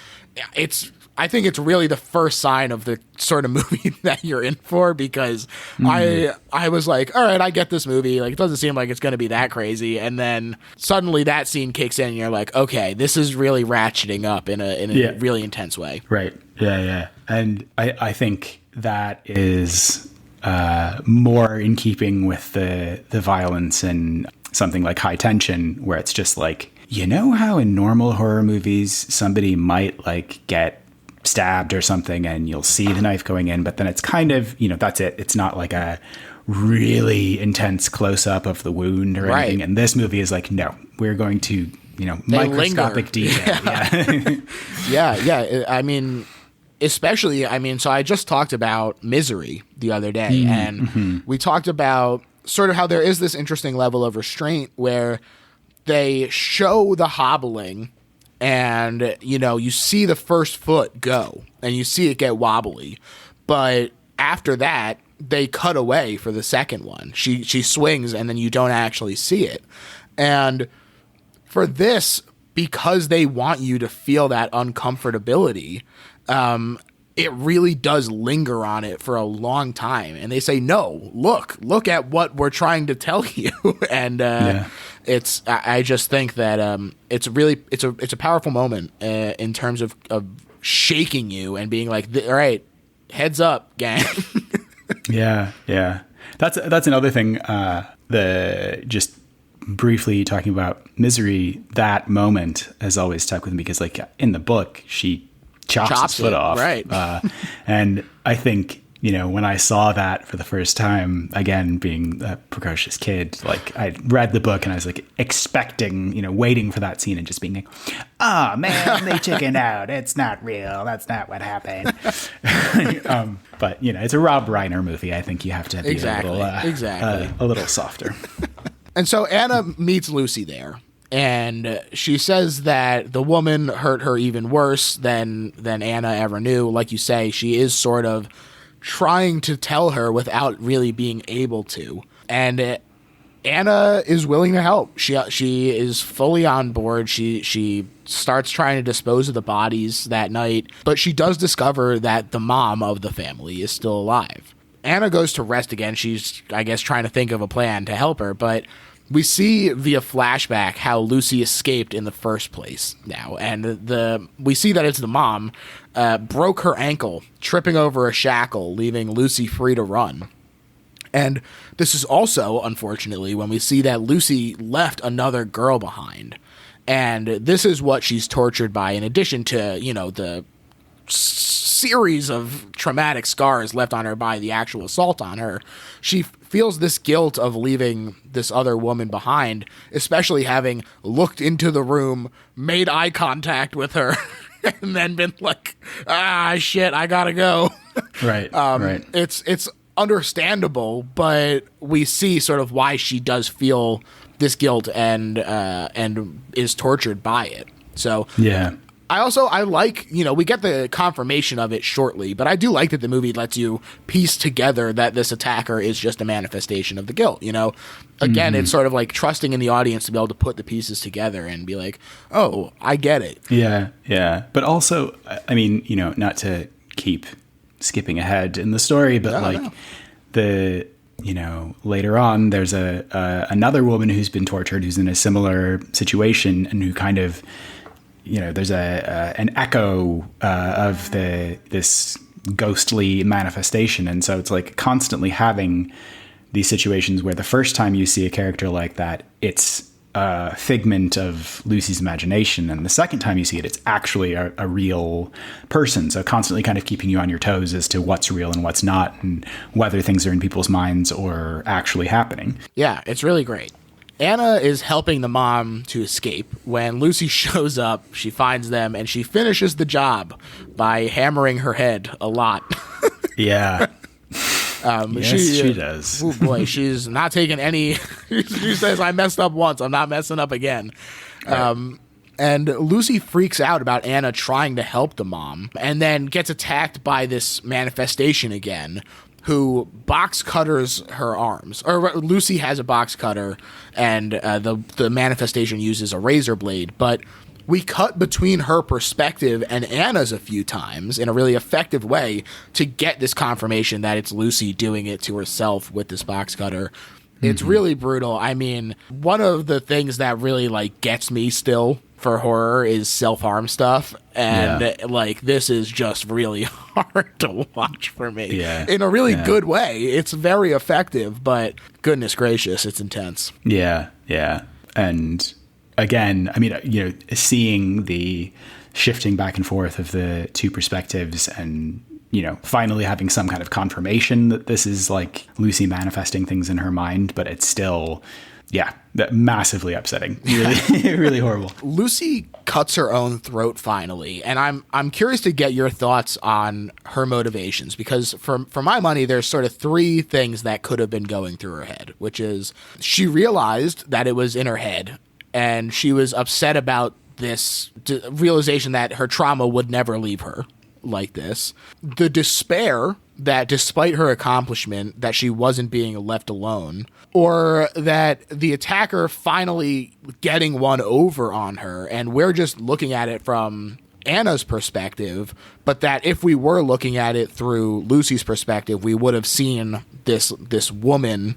I think it's really the first sign of the sort of movie that you're in for, because I was like, all right, I get this movie. Like, it doesn't seem like it's going to be that crazy. And then suddenly that scene kicks in and you're like, okay, this is really ratcheting up in a really intense way. Right. Yeah. And I think that is more in keeping with the violence in something like High Tension, where it's just like, you know how in normal horror movies somebody might like get stabbed or something and you'll see the knife going in, but then it's kind of, you know, that's it. It's not like a really intense close-up of the wound or anything. And this movie is like, no, we're going to, you know, microscopic detail. Yeah. I mean, especially, so I just talked about Misery the other day, and we talked about sort of how there is this interesting level of restraint where they show the hobbling, and, you know, you see the first foot go and you see it get wobbly. But after that, they cut away for the second one. She swings and then you don't actually see it. And for this, because they want you to feel that uncomfortability, it really does linger on it for a long time. And they say, no, look at what we're trying to tell you. And I just think that it's a powerful moment in terms of shaking you and being like, all right, heads up, gang. Yeah. That's another thing. Just briefly talking about Misery, that moment has always stuck with me, because like in the book, she chops his foot off. Right. And I think, when I saw that for the first time, again, being a precocious kid, like I read the book and I was like expecting, waiting for that scene and just being like, oh man, they chickened out. It's not real. That's not what happened. But it's a Rob Reiner movie. I think you have to be a little softer. And so Anna meets Lucy there. And she says that the woman hurt her even worse than Anna ever knew. Like you say, she is sort of trying to tell her without really being able to. And Anna is willing to help. She is fully on board. She starts trying to dispose of the bodies that night, but she does discover that the mom of the family is still alive. Anna goes to rest again. She's, I guess, trying to think of a plan to help her, but we see via flashback how Lucy escaped in the first place now. And we see that it's the mom broke her ankle, tripping over a shackle, leaving Lucy free to run. And this is also, unfortunately, when we see that Lucy left another girl behind. And this is what she's tortured by, in addition to, the series of traumatic scars left on her by the actual assault on her. She feels this guilt of leaving this other woman behind, especially having looked into the room, made eye contact with her, and then been like, shit, I gotta go. Right. Right. It's understandable, but we see sort of why she does feel this guilt and is tortured by it. So yeah. I like, we get the confirmation of it shortly, but I do like that the movie lets you piece together that this attacker is just a manifestation of the guilt, Again, It's sort of like trusting in the audience to be able to put the pieces together and be like, oh, I get it. Yeah, yeah. But also, I mean, not to keep skipping ahead in the story, but later on, there's another woman who's been tortured, who's in a similar situation, and who kind of, there's an echo of this ghostly manifestation. And so it's like constantly having these situations where the first time you see a character like that, it's a figment of Lucy's imagination. And the second time you see it, it's actually a real person. So constantly kind of keeping you on your toes as to what's real and what's not, and whether things are in people's minds or actually happening. Yeah, it's really great. Anna is helping the mom to escape. When Lucy shows up, she finds them, and she finishes the job by hammering her head a lot. Yeah. Yes, she does. Oh boy, she's not taking any. She says, I messed up once, I'm not messing up again. Right. And Lucy freaks out about Anna trying to help the mom, and then gets attacked by this manifestation again, who box cutters her arms. Or Lucy has a box cutter, and the manifestation uses a razor blade, but we cut between her perspective and Anna's a few times in a really effective way to get this confirmation that it's Lucy doing it to herself with this box cutter. It's really brutal. I mean, one of the things that really gets me still for horror is self-harm stuff, and this is just really hard to watch for me in a really good way. It's very effective, but goodness gracious, it's intense. Yeah. And again, I mean, seeing the shifting back and forth of the two perspectives, and finally having some kind of confirmation that this is like Lucy manifesting things in her mind, but it's still, massively upsetting. Really, really horrible. Lucy cuts her own throat finally, and I'm curious to get your thoughts on her motivations, because for my money, there's sort of three things that could have been going through her head, which is she realized that it was in her head, and she was upset about this realization that her trauma would never leave her like this. The despair that despite her accomplishment that she wasn't being left alone, or that the attacker finally getting one over on her, and we're just looking at it from Anna's perspective, but that if we were looking at it through Lucy's perspective, we would have seen this woman,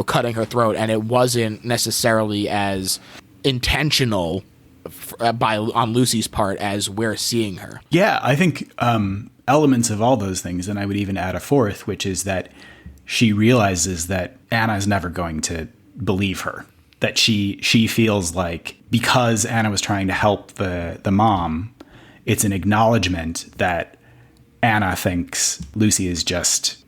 cutting her throat, and it wasn't necessarily as intentional on Lucy's part as we're seeing her. Yeah, I think elements of all those things, and I would even add a fourth, which is that she realizes that Anna is never going to believe her. That she feels like because Anna was trying to help the mom, it's an acknowledgement that Anna thinks Lucy is just,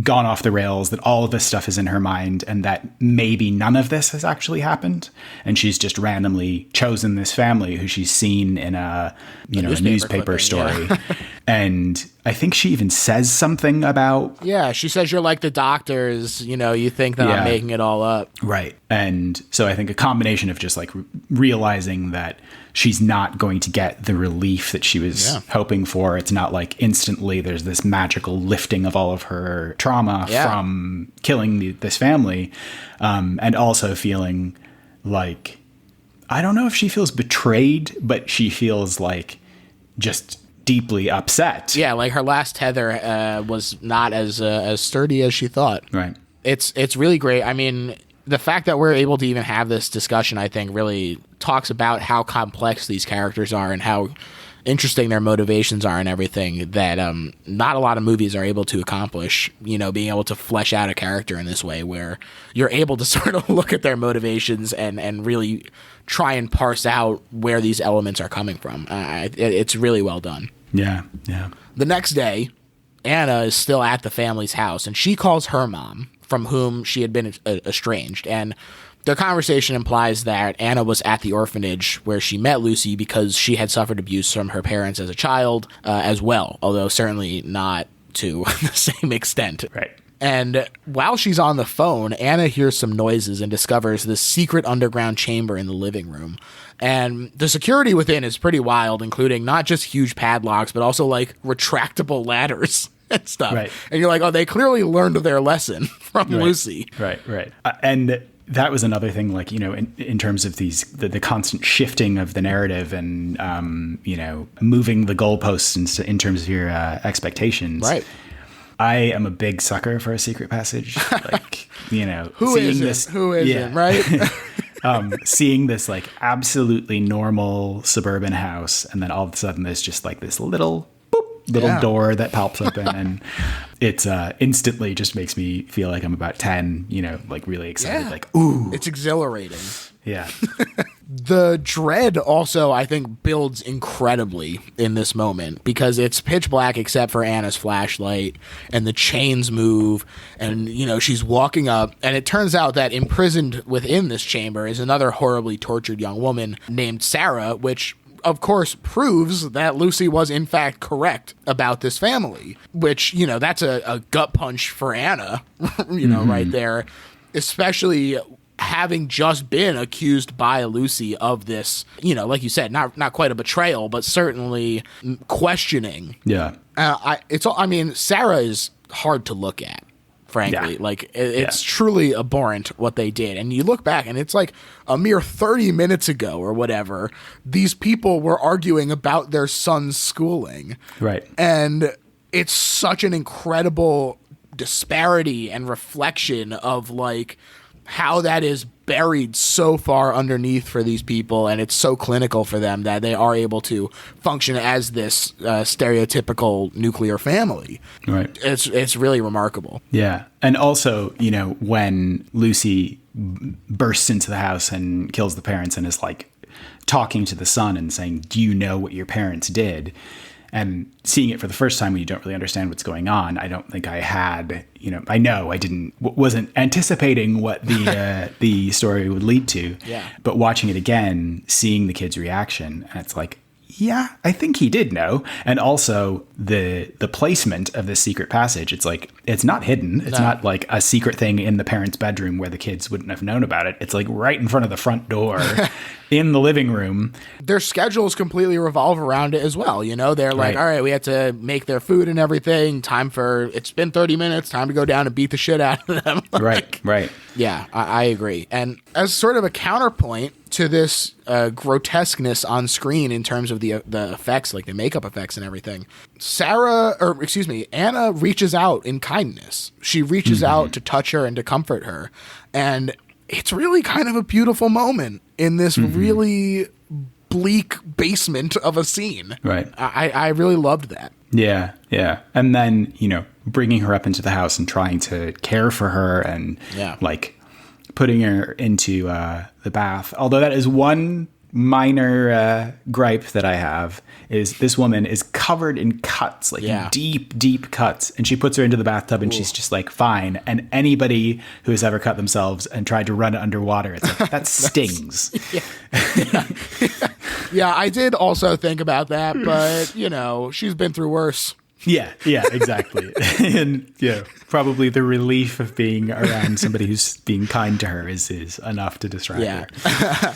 gone off the rails, that all of this stuff is in her mind, and that maybe none of this has actually happened. And she's just randomly chosen this family who she's seen in a newspaper story. Yeah. And I think she even says something about... Yeah, she says you're like the doctors, you think that I'm making it all up. Right. And so I think a combination of just like realizing that she's not going to get the relief that she was hoping for. It's not like instantly there's this magical lifting of all of her trauma from killing this family. And also feeling like, I don't know if she feels betrayed, but she feels like just deeply upset. Yeah, like her last tether was not as sturdy as she thought. Right. It's really great. I mean, the fact that we're able to even have this discussion, I think, really talks about how complex these characters are and how interesting their motivations are and everything that not a lot of movies are able to accomplish, being able to flesh out a character in this way where you're able to sort of look at their motivations and really try and parse out where these elements are coming from. It's really well done. Yeah, yeah. The next day, Anna is still at the family's house, and she calls her mom, from whom she had been estranged. And their conversation implies that Anna was at the orphanage where she met Lucy because she had suffered abuse from her parents as a child as well, although certainly not to the same extent. Right. And while she's on the phone, Anna hears some noises and discovers this secret underground chamber in the living room. And the security within is pretty wild, including not just huge padlocks, but also like retractable ladders and stuff. Right. And you're like, oh, they clearly learned their lesson from Lucy. Right. And that was another thing, like, in terms of the constant shifting of the narrative and, moving the goalposts in terms of your expectations. Right. I am a big sucker for a secret passage. Like, Who isn't, right? Seeing this like absolutely normal suburban house, and then all of a sudden there's just like this little door that pops open, and it's instantly just makes me feel like I'm about 10, like really excited, like, ooh. It's exhilarating. Yeah. The dread also, I think, builds incredibly in this moment because it's pitch black except for Anna's flashlight, and the chains move, and, she's walking up, and it turns out that imprisoned within this chamber is another horribly tortured young woman named Sarah, which of course proves that Lucy was in fact correct about this family, which, that's a gut punch for Anna, right there, especially having just been accused by Lucy of this, like you said, not quite a betrayal, but certainly questioning. Yeah. Sarah is hard to look at, frankly. Yeah. Like, it's truly abhorrent what they did. And you look back, and it's like a mere 30 minutes ago or whatever, these people were arguing about their son's schooling. Right. And it's such an incredible disparity and reflection of, like, how that is buried so far underneath for these people, and it's so clinical for them that they are able to function as this stereotypical nuclear family. Right. It's really remarkable. Yeah. And also, when Lucy bursts into the house and kills the parents and is like talking to the son and saying, do you know what your parents did? And seeing it for the first time when you don't really understand what's going on, I don't think I had, wasn't anticipating what the story would lead to. Yeah. But watching it again, seeing the kid's reaction, and it's like, yeah, I think he did know. And also the placement of this secret passage, it's like, it's not hidden. It's not like a secret thing in the parents' bedroom where the kids wouldn't have known about it. It's like right in front of the front door in the living room. Their schedules completely revolve around it as well. They're like, all right, we have to make their food and everything. It's been 30 minutes. Time to go down and beat the shit out of them. Right. Yeah, I agree. And as sort of a counterpoint to this grotesqueness on screen in terms of the effects, like the makeup effects and everything, Anna reaches out in kindness. She reaches out to touch her and to comfort her. And it's really kind of a beautiful moment in this really bleak basement of a scene. Right. I really loved that. Yeah. And then, bringing her up into the house and trying to care for her and like putting her into the bath. Although that is one minor gripe that I have is this woman is covered in cuts, like deep, deep cuts. And she puts her into the bathtub and she's just like, fine. And anybody who has ever cut themselves and tried to run underwater, it's like, that stings. Yeah, I did also think about that, but, she's been through worse. Yeah, exactly. And probably the relief of being around somebody who's being kind to her is enough to distract her.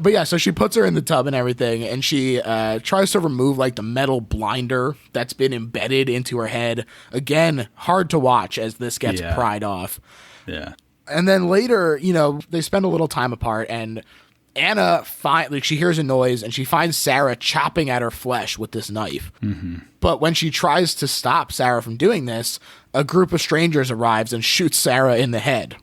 But yeah, so she puts her in the tub and everything, and she tries to remove like the metal blinder that's been embedded into her head. Again, hard to watch as this gets pried off. Yeah. And then later, they spend a little time apart, and Anna she hears a noise and she finds Sarah chopping at her flesh with this knife. Mm-hmm. But when she tries to stop Sarah from doing this, a group of strangers arrives and shoots Sarah in the head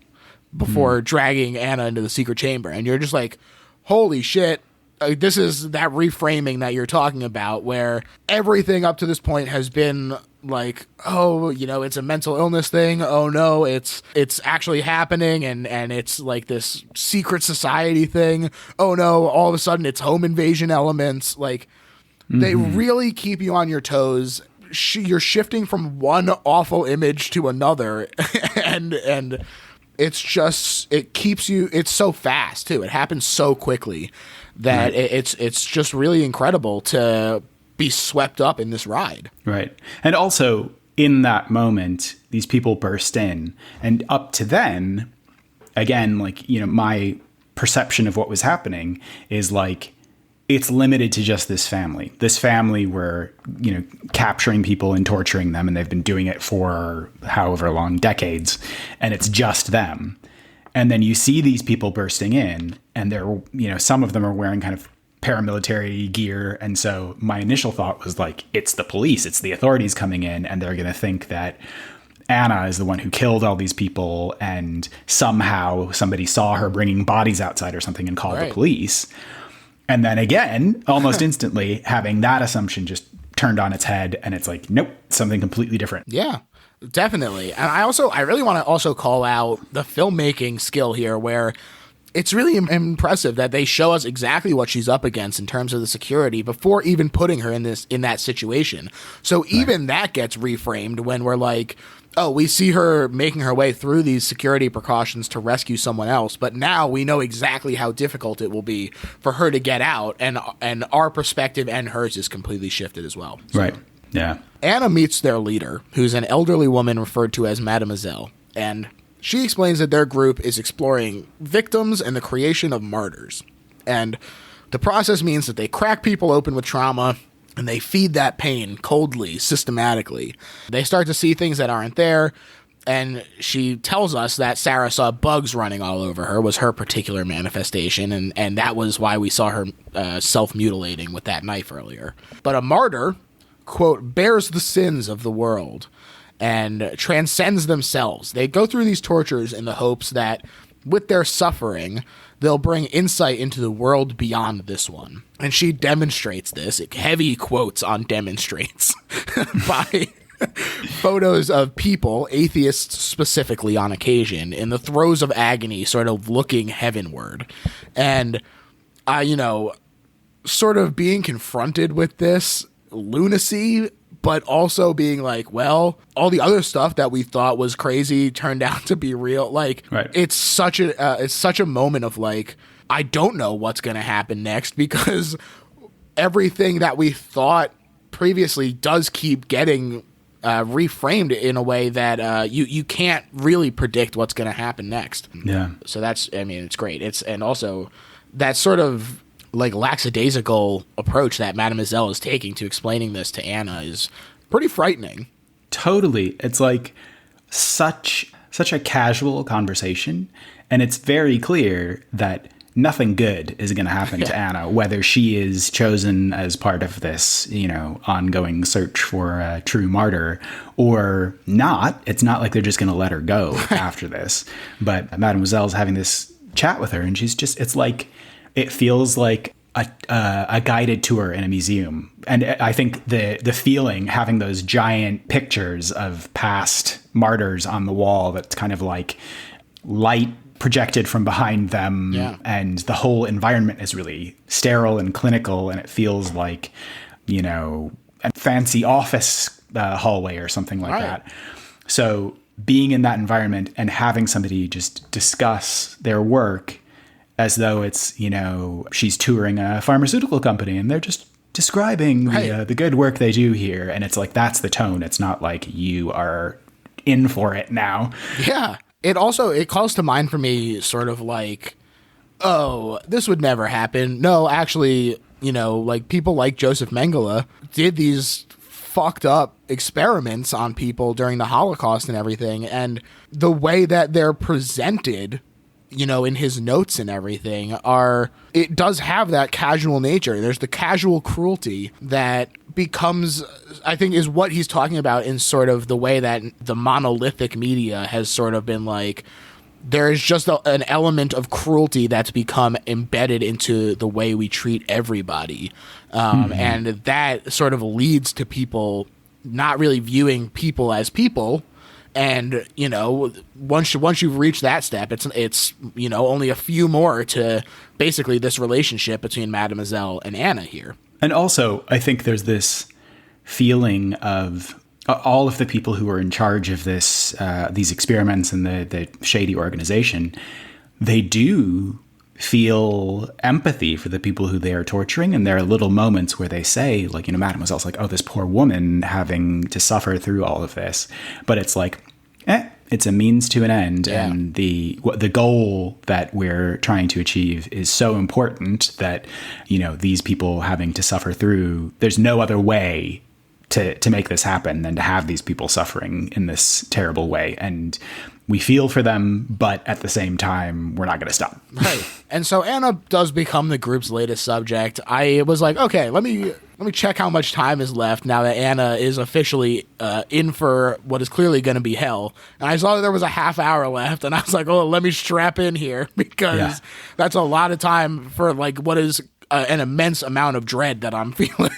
before dragging Anna into the secret chamber. And you're just like, holy shit. This is that reframing that you're talking about, where everything up to this point has been like, oh, it's a mental illness thing. Oh no, it's actually happening, and it's like this secret society thing. Oh no, all of a sudden it's home invasion elements. Like, they really keep you on your toes. You're shifting from one awful image to another, and it keeps you. It's so fast too. It happens so quickly that it's just really incredible to be swept up in this ride. Right. And also in that moment, these people burst in, and up to then, again, like, my perception of what was happening is like, it's limited to just this family. This family were, capturing people and torturing them, and they've been doing it for however long, decades, and it's just them. And then you see these people bursting in, and they're, some of them are wearing kind of paramilitary gear. And so my initial thought was like, it's the police, it's the authorities coming in, and they're going to think that Anna is the one who killed all these people, and somehow somebody saw her bringing bodies outside or something and called the police. And then again, almost instantly, having that assumption just turned on its head, and it's like, nope, something completely different. Yeah. Definitely. And I really want to also call out the filmmaking skill here, where it's really impressive that they show us exactly what she's up against in terms of the security before even putting her in that situation. So even that gets reframed when we're like, oh, we see her making her way through these security precautions to rescue someone else, but now we know exactly how difficult it will be for her to get out, and our perspective and hers is completely shifted as well. So. Right. Yeah. Anna meets their leader, who's an elderly woman referred to as Madame Unze, and she explains that their group is exploring victims and the creation of martyrs. And the process means that they crack people open with trauma, and they feed that pain coldly, systematically. They start to see things that aren't there, and she tells us that Sarah saw bugs running all over her was her particular manifestation, and that was why we saw her self-mutilating with that knife earlier. But a martyr, quote, bears the sins of the world and transcends themselves. They go through these tortures in the hopes that with their suffering, they'll bring insight into the world beyond this one. And she demonstrates this, heavy quotes on demonstrates, by photos of people, atheists specifically on occasion, in the throes of agony, sort of looking heavenward. And, sort of being confronted with this lunacy, but also being like, well, all the other stuff that we thought was crazy turned out to be real. Like, it's such a moment of like, I don't know what's going to happen next, because everything that we thought previously does keep getting reframed in a way that you can't really predict what's going to happen next. Yeah. So it's great. And also that sort of like lackadaisical approach that Madame Unze is taking to explaining this to Anna is pretty frightening. Totally. It's like such a casual conversation, and it's very clear that nothing good is going to happen to Anna, whether she is chosen as part of this, ongoing search for a true martyr or not. It's not like they're just going to let her go after this. But Mademoiselle's having this chat with her, and it's like, it feels like a guided tour in a museum. And I think the feeling, having those giant pictures of past martyrs on the wall, that's kind of like light projected from behind them. Yeah. And the whole environment is really sterile and clinical, and it feels like, a fancy office hallway or something like that. So being in that environment and having somebody just discuss their work as though it's, she's touring a pharmaceutical company and they're just describing the good work they do here. And it's like, that's the tone. It's not like you are in for it now. Yeah. It calls to mind for me sort of like, oh, this would never happen. No, actually, like people like Joseph Mengele did these fucked up experiments on people during the Holocaust and everything. And the way that they're presented, in his notes and everything it does have that casual nature. There's the casual cruelty that becomes, I think, is what he's talking about in sort of the way that the monolithic media has sort of been like, there is just an element of cruelty that's become embedded into the way we treat everybody. And that sort of leads to people not really viewing people as people. And, once you've reached that step, it's only a few more to basically this relationship between Mademoiselle and Anna here. And also, I think there's this feeling of all of the people who are in charge of these experiments and the shady organization, they do feel empathy for the people who they are torturing. And there are little moments where they say, like, Mademoiselle's like, oh, this poor woman having to suffer through all of this. But it's like, it's a means to an end. Yeah. And the goal that we're trying to achieve is so important that, these people having to suffer through, there's no other way to make this happen than to have these people suffering in this terrible way. And we feel for them, but at the same time, we're not going to stop. Right. And so Anna does become the group's latest subject. I was like, okay, let me check how much time is left now that Anna is officially in for what is clearly going to be hell. And I saw that there was a half hour left, and I was like, oh, let me strap in here because that's a lot of time for like what is an immense amount of dread that I'm feeling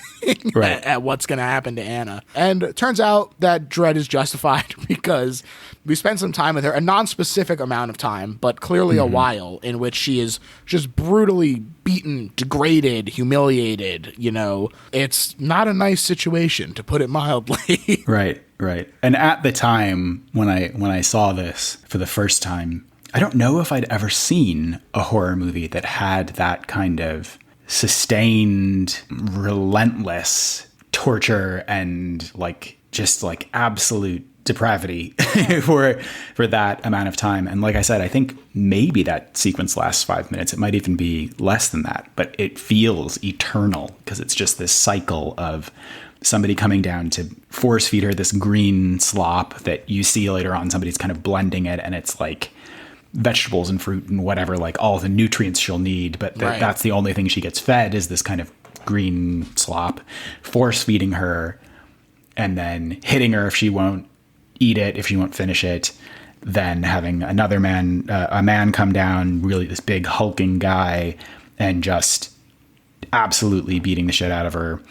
at what's going to happen to Anna. And it turns out that dread is justified because we spent some time with her, a non-specific amount of time, but clearly a while, in which she is just brutally beaten, degraded, humiliated. It's not a nice situation, to put it mildly. Right. And at the time when I saw this for the first time, I don't know if I'd ever seen a horror movie that had that kind of sustained, relentless torture and just absolute depravity for that amount of time. And like I said, I think maybe that sequence lasts 5 minutes. It might even be less than that, but it feels eternal because it's just this cycle of somebody coming down to force feed her this green slop that you see later on. Somebody's kind of blending it, and it's like vegetables and fruit and whatever, like all the nutrients she'll need, but that's the only thing she gets fed is this kind of green slop, force feeding her and then hitting her if she won't eat it, if she won't finish it, then having another man, a man come down, really this big hulking guy, and just absolutely beating the shit out of her.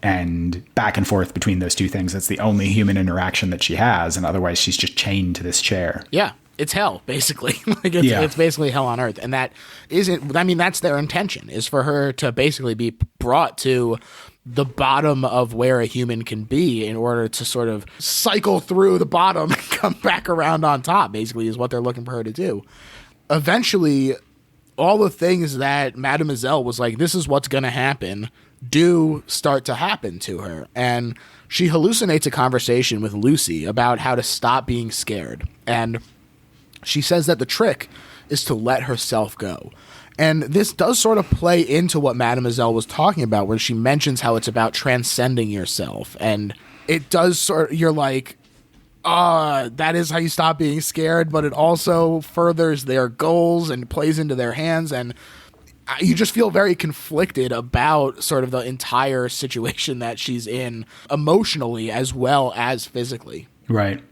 And back and forth between those two things. That's the only human interaction that she has. And otherwise she's just chained to this chair. Yeah. It's hell, basically. It's basically hell on earth. And that isn't, I mean, that's their intention, is for her to basically be brought to the bottom of where a human can be in order to sort of cycle through the bottom and come back around on top, basically, is what they're looking for her to do. Eventually, all the things that Mademoiselle was like, this is what's going to happen, do start to happen to her. And she hallucinates a conversation with Lucy about how to stop being scared. And she says that the trick is to let herself go. And this does sort of play into what Mademoiselle was talking about, where she mentions how it's about transcending yourself. And it does sort of, you're like, that is how you stop being scared, but it also furthers their goals and plays into their hands. And you just feel very conflicted about sort of the entire situation that she's in, emotionally as well as physically. Right.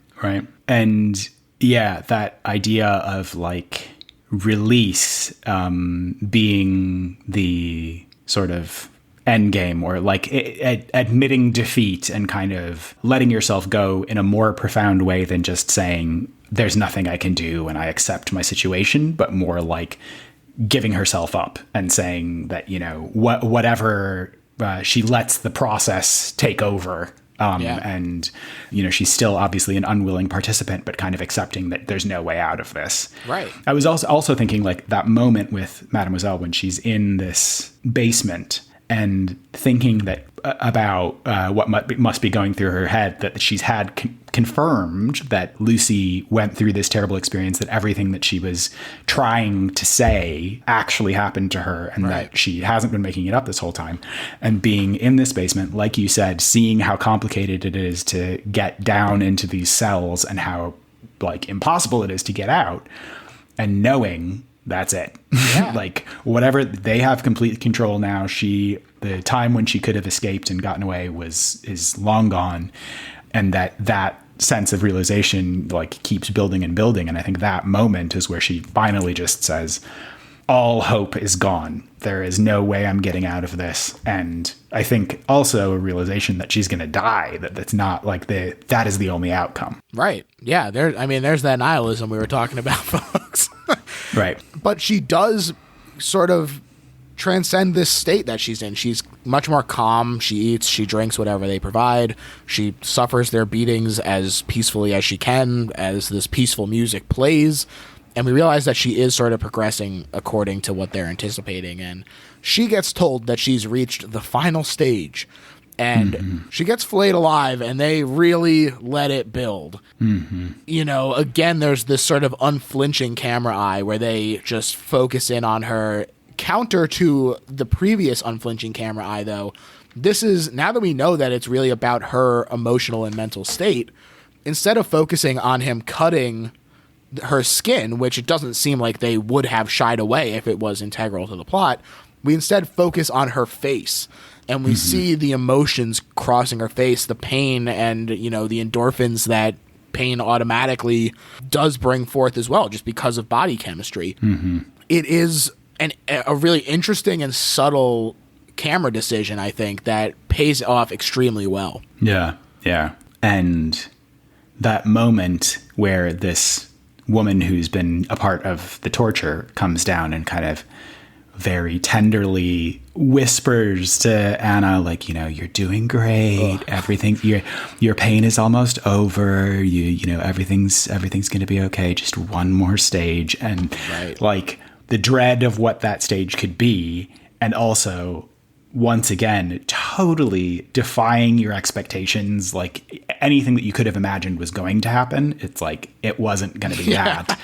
And yeah, that idea of like release being the sort of end game, or like admitting defeat and kind of letting yourself go in a more profound way than just saying, there's nothing I can do and I accept my situation, but more like giving herself up and saying that, whatever, she lets the process take over. And, she's still obviously an unwilling participant, but kind of accepting that there's no way out of this. Right. I was also thinking like that moment with Mademoiselle when she's in this basement and thinking that about what must be going through her head, that she's had confirmed that Lucy went through this terrible experience, that everything that she was trying to say actually happened to her, and that she hasn't been making it up this whole time. And being in this basement, like you said, seeing how complicated it is to get down into these cells and how like impossible it is to get out, and knowing that's it. Yeah. Like whatever, they have complete control now. The time when she could have escaped and gotten away is long gone. And that sense of realization like keeps building and building. And I think that moment is where she finally just says, all hope is gone. There is no way I'm getting out of this. And I think also a realization that she's going to die, that's not like that is the only outcome. Right. Yeah. There's that nihilism we were talking about, folks. Right. But she does sort of transcend this state that she's in. She's much more calm. She eats, she drinks whatever they provide. She suffers their beatings as peacefully as she can as this peaceful music plays. And we realize that she is sort of progressing according to what they're anticipating. And she gets told that she's reached the final stage. And she gets flayed alive, and they really let it build. Again, there's this sort of unflinching camera eye where they just focus in on her. Counter to the previous unflinching camera eye, though, this is, now that we know that it's really about her emotional and mental state, instead of focusing on him cutting her skin, which it doesn't seem like they would have shied away if it was integral to the plot, we instead focus on her face. And we see the emotions crossing her face, the pain and, the endorphins that pain automatically does bring forth as well, just because of body chemistry. It is a really interesting and subtle camera decision, I think, that pays off extremely well. Yeah, yeah. And that moment where this woman who's been a part of the torture comes down and kind of very tenderly whispers to Anna, like, you're doing great. Everything, your pain is almost over. Everything's going to be okay. Just one more stage. And like the dread of what that stage could be. And also, once again, totally defying your expectations. Like anything that you could have imagined was going to happen, it's like, it wasn't going to be that.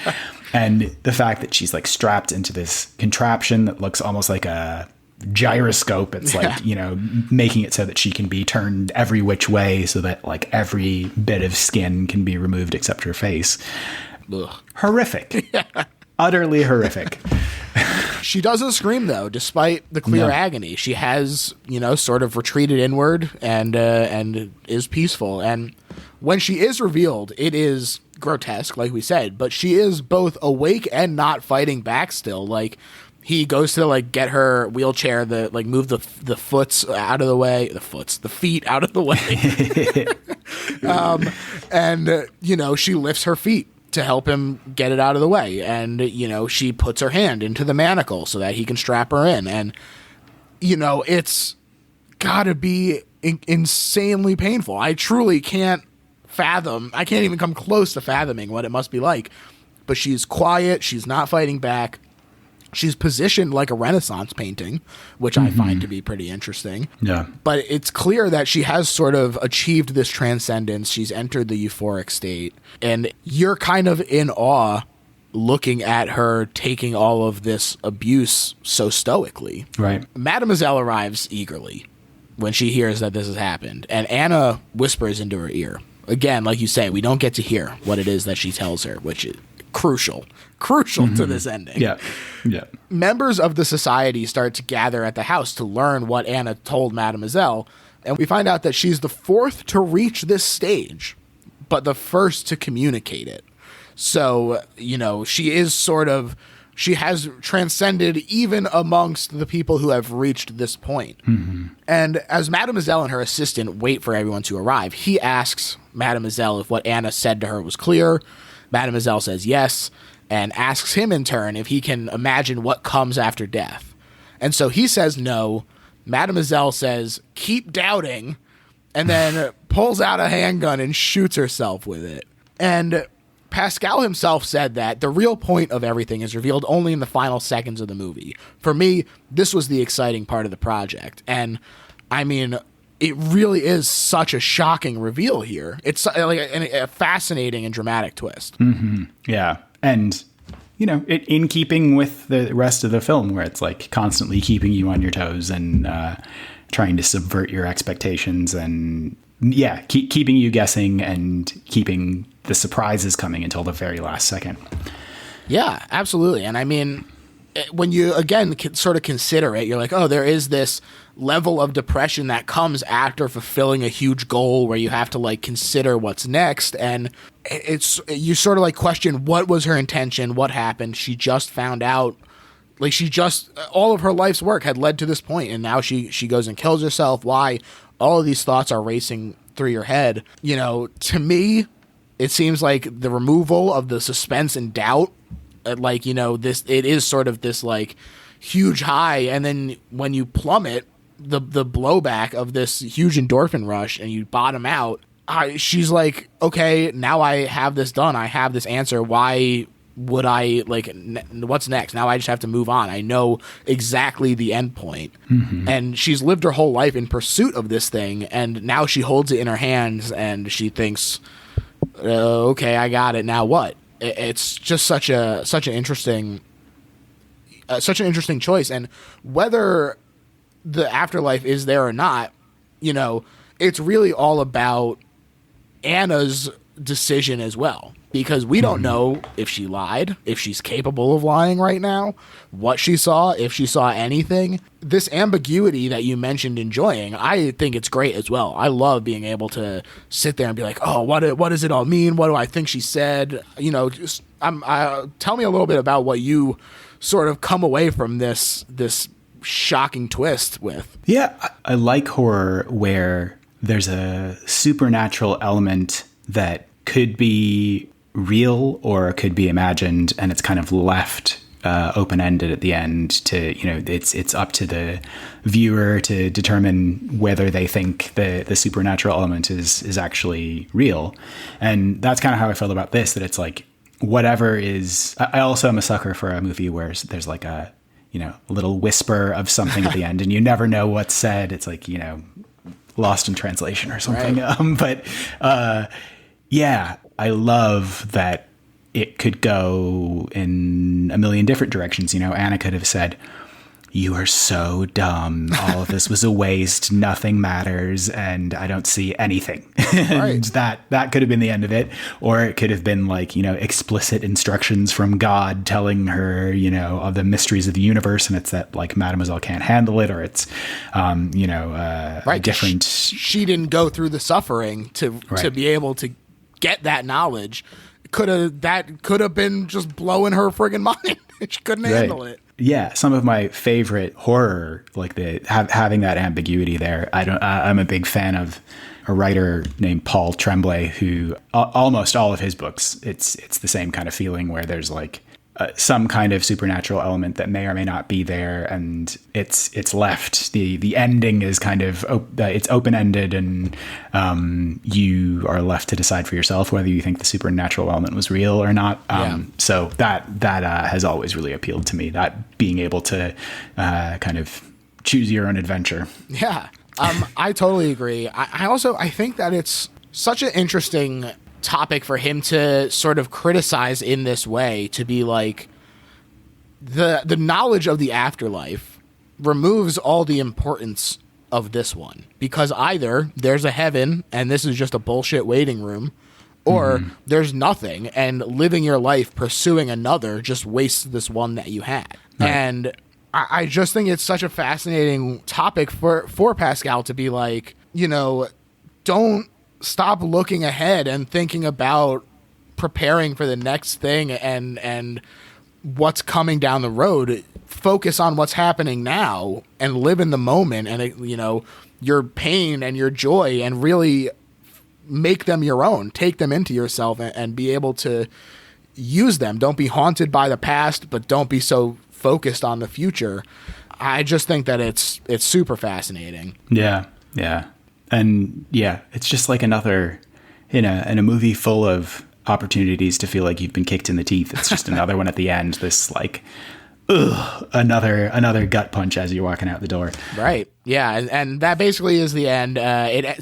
And the fact that she's like strapped into this contraption that looks almost like a gyroscope. It's like, making it so that she can be turned every which way so that like every bit of skin can be removed except her face. Ugh. Horrific. Utterly horrific. She doesn't scream, though, despite the clear agony. She has, sort of retreated inward and is peaceful. And when she is revealed, it is grotesque, like we said, but she is both awake and not fighting back still. Like, he goes to like get her wheelchair, move the foots out of the way, the feet out of the way. And she lifts her feet to help him get it out of the way. And, she puts her hand into the manacle so that he can strap her in. And, it's gotta be insanely painful. I truly can't fathom. I can't even come close to fathoming what it must be like. But she's quiet. She's not fighting back. She's positioned like a Renaissance painting, which I find to be pretty interesting. Yeah. But it's clear that she has sort of achieved this transcendence. She's entered the euphoric state. And you're kind of in awe looking at her taking all of this abuse so stoically. Right. Mademoiselle arrives eagerly when she hears that this has happened. And Anna whispers into her ear. Again, like you say, we don't get to hear what it is that she tells her, which is crucial to this ending. Yeah. Yeah. Members of the society start to gather at the house to learn what Anna told Mademoiselle, and we find out that she's the fourth to reach this stage, but the first to communicate it. So, she has transcended even amongst the people who have reached this point. And as Mademoiselle and her assistant wait for everyone to arrive, he asks Mademoiselle if what Anna said to her was clear. Mademoiselle says yes, and asks him in turn if he can imagine what comes after death. And so he says no. Mademoiselle says, keep doubting, and then pulls out a handgun and shoots herself with it. And Pascal himself said that the real point of everything is revealed only in the final seconds of the movie. For me, this was the exciting part of the project. And, I mean, it really is such a shocking reveal here. It's like a fascinating and dramatic twist. Mm-hmm. Yeah. And, you know, in keeping with the rest of the film, where it's like constantly keeping you on your toes and trying to subvert your expectations and, yeah, keeping you guessing and keeping the surprises coming until the very last second. Yeah, absolutely. And I mean, when you, again, sort of consider it, you're like, oh, there is this level of depression that comes after fulfilling a huge goal where you have to, like, consider what's next. And it's, you sort of, like, question what was her intention, what happened. She just found out, like, all of her life's work had led to this point, and now she goes and kills herself. Why? All of these thoughts are racing through your head. You know, to me, it seems like the removal of the suspense and doubt, like, you know, it is sort of this, like, huge high, and then when you plummet, the blowback of this huge endorphin rush and you bottom out, she's like, okay, now I have this done. I have this answer. Why would I, like, what's next? Now I just have to move on. I know exactly the end point. Mm-hmm. And she's lived her whole life in pursuit of this thing, and now she holds it in her hands and she thinks, okay, I got it. Now what? It's just such an interesting choice. And whether the afterlife is there or not, you know, it's really all about Anna's decision as well, because we don't know if she lied, if she's capable of lying right now, what she saw, if she saw anything. This ambiguity that you mentioned enjoying, I think it's great as well. I love being able to sit there and be like, oh, what does it all mean? What do I think she said? You know, just tell me a little bit about what you sort of come away from this shocking twist with. Yeah, I like horror where there's a supernatural element that could be real or could be imagined, and it's kind of left open-ended at the end to, you know, it's up to the viewer to determine whether they think the supernatural element is actually real. And that's kind of how I felt about this, that it's like whatever is. I also am a sucker for a movie where there's like a, you know, a little whisper of something at the end and you never know what's said. It's like, you know, lost in translation or something. Right. Yeah, I love that it could go in a million different directions. You know, Anna could have said, you are so dumb. All of this was a waste. Nothing matters. And I don't see anything. And that could have been the end of it. Or it could have been like, you know, explicit instructions from God telling her, you know, of the mysteries of the universe. And it's that, like, Mademoiselle can't handle it. Or it's, you know, different. She didn't go through the suffering to be able to get that knowledge. That could have been just blowing her friggin' mind. She couldn't handle it. Yeah, some of my favorite horror, like having that ambiguity there. I'm a big fan of a writer named Paul Tremblay, who almost all of his books, it's the same kind of feeling where there's like some kind of supernatural element that may or may not be there, and it's left. The ending is kind of it's open-ended, and you are left to decide for yourself whether you think the supernatural element was real or not. So that has always really appealed to me, that being able to kind of choose your own adventure. Yeah, I totally agree. I think that it's such an interesting topic for him to sort of criticize in this way, to be like, the knowledge of the afterlife removes all the importance of this one, because either there's a heaven and this is just a bullshit waiting room, or there's nothing, and living your life pursuing another just wastes this one that you had. Right. And I just think it's such a fascinating topic for Pascal to be like, you know, don't stop looking ahead and thinking about preparing for the next thing and what's coming down the road. Focus on what's happening now and live in the moment, and, you know, your pain and your joy, and really make them your own, take them into yourself, and be able to use them. Don't be haunted by the past, but don't be so focused on the future. I just think that it's super fascinating. Yeah. And yeah, it's just like another, in a movie full of opportunities to feel like you've been kicked in the teeth. It's just another one at the end. This like, another gut punch as you're walking out the door. Right. Yeah. And that basically is the end.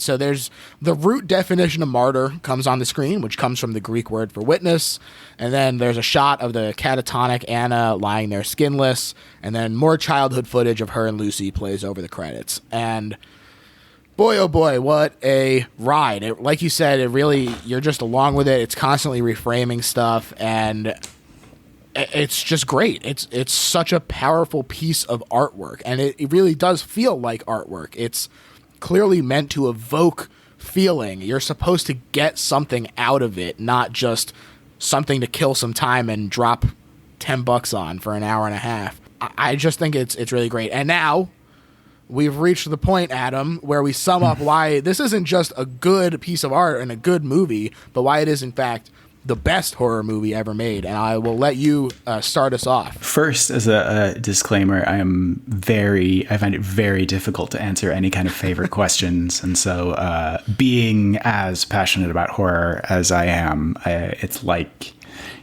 So there's the root definition of martyr comes on the screen, which comes from the Greek word for witness. And then there's a shot of the catatonic Anna lying there skinless. And then more childhood footage of her and Lucy plays over the credits. And boy, oh boy, what a ride. Like you said, you're just along with it. It's constantly reframing stuff, and it's just great. It's such a powerful piece of artwork, and it really does feel like artwork. It's clearly meant to evoke feeling. You're supposed to get something out of it, not just something to kill some time and drop $10 on for an hour and a half. I just think it's really great. And now we've reached the point, Adam, where we sum up why this isn't just a good piece of art and a good movie, but why it is, in fact, the best horror movie ever made. And I will let you start us off. First, as a disclaimer, I find it very difficult to answer any kind of favorite questions. And so being as passionate about horror as I am, it's like,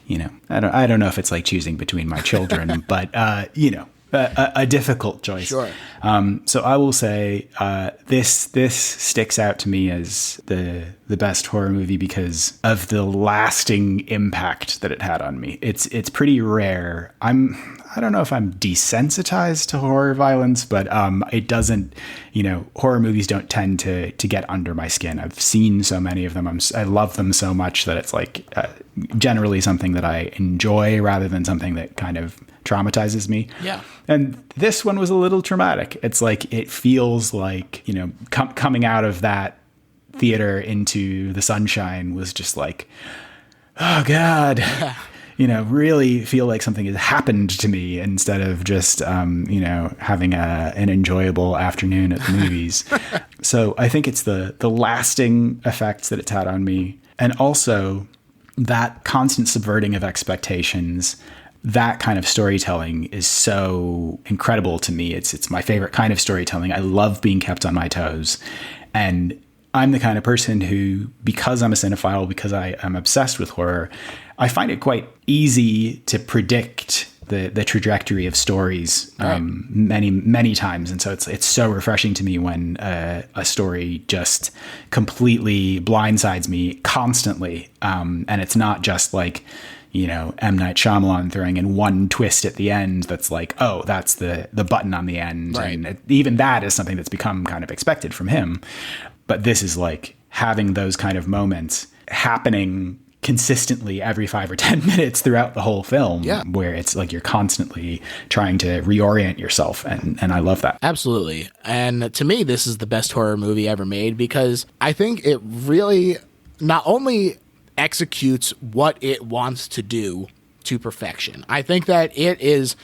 I don't know if it's like choosing between my children, but, a difficult choice. Sure. So I will say this sticks out to me as the best horror movie because of the lasting impact that it had on me. It's pretty rare. I don't know if I'm desensitized to horror violence, but it doesn't. Horror movies don't tend to get under my skin. I've seen so many of them. I love them so much that it's like generally something that I enjoy rather than something that kind of traumatizes me. Yeah. And this one was a little traumatic. It's like, it feels like, coming out of that theater into the sunshine was just like, oh God, really feel like something has happened to me instead of just, having an enjoyable afternoon at the movies. So I think it's the lasting effects that it's had on me. And also that constant subverting of expectations. That kind of storytelling is so incredible to me. It's my favorite kind of storytelling. I love being kept on my toes. And I'm the kind of person who, because I'm a cinephile, because I am obsessed with horror, I find it quite easy to predict the trajectory of stories many times. And so it's so refreshing to me when a story just completely blindsides me constantly. And it's not just like, M. Night Shyamalan throwing in one twist at the end that's like, oh, that's the button on the end. Right. And even that is something that's become kind of expected from him. But this is like having those kind of moments happening consistently every 5 or 10 minutes throughout the whole film, where it's like you're constantly trying to reorient yourself. And I love that. Absolutely. And to me, this is the best horror movie ever made because I think it really not only executes what it wants to do to perfection. I think that it is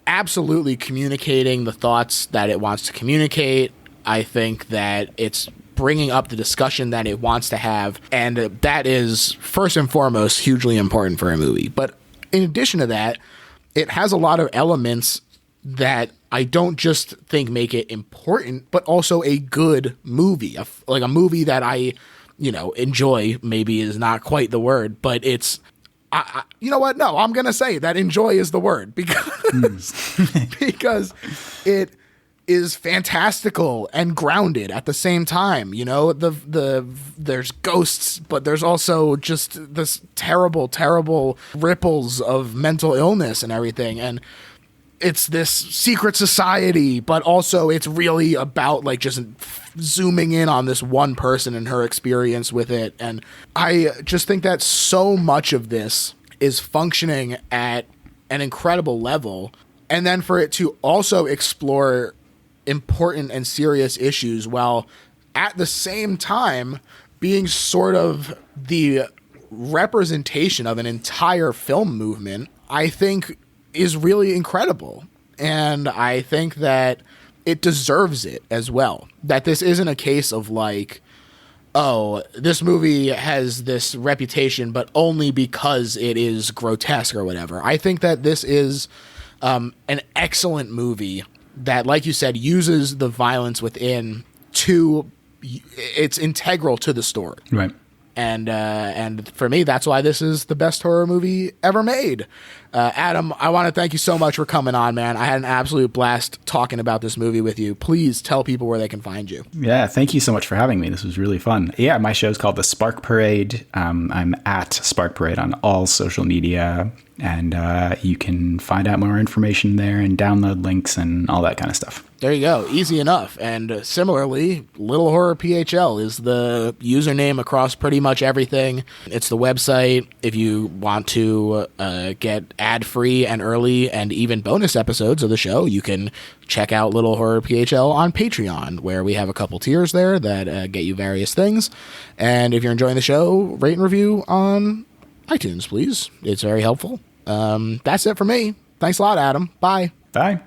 absolutely communicating the thoughts that it wants to communicate. I think that it's bringing up the discussion that it wants to have, and that is first and foremost hugely important for a movie. But in addition to that, it has a lot of elements that I don't just think make it important, but also a good movie, like a movie that I enjoy. Maybe is not quite the word, but it's, you know what? No, I'm going to say that enjoy is the word because, because it is fantastical and grounded at the same time. There's ghosts, but there's also just this terrible ripples of mental illness and everything. And it's this secret society, but also it's really about like just zooming in on this one person and her experience with it. And I just think that so much of this is functioning at an incredible level. And then for it to also explore important and serious issues while at the same time being sort of the representation of an entire film movement, I think is really incredible. And I think that it deserves it as well. That this isn't a case of like, oh, this movie has this reputation, but only because it is grotesque or whatever. I think that this is an excellent movie that, like you said, uses the violence within it's integral to the story. Right. And for me, that's why this is the best horror movie ever made. Adam, I want to thank you so much for coming on, man. I had an absolute blast talking about this movie with you. Please tell people where they can find you. Yeah, thank you so much for having me. This was really fun. Yeah, my show's called The Spark Parade. I'm at Spark Parade on all social media, and you can find out more information there and download links and all that kind of stuff. There you go. Easy enough. And similarly, Little Horror PHL is the username across pretty much everything. It's the website. If you want to get ad-free and early and even bonus episodes of the show, you can check out Little Horror PHL on Patreon, where we have a couple tiers there that get you various things. And if you're enjoying the show, rate and review on iTunes, please. It's very helpful. That's it for me. Thanks a lot, Adam. Bye. Bye.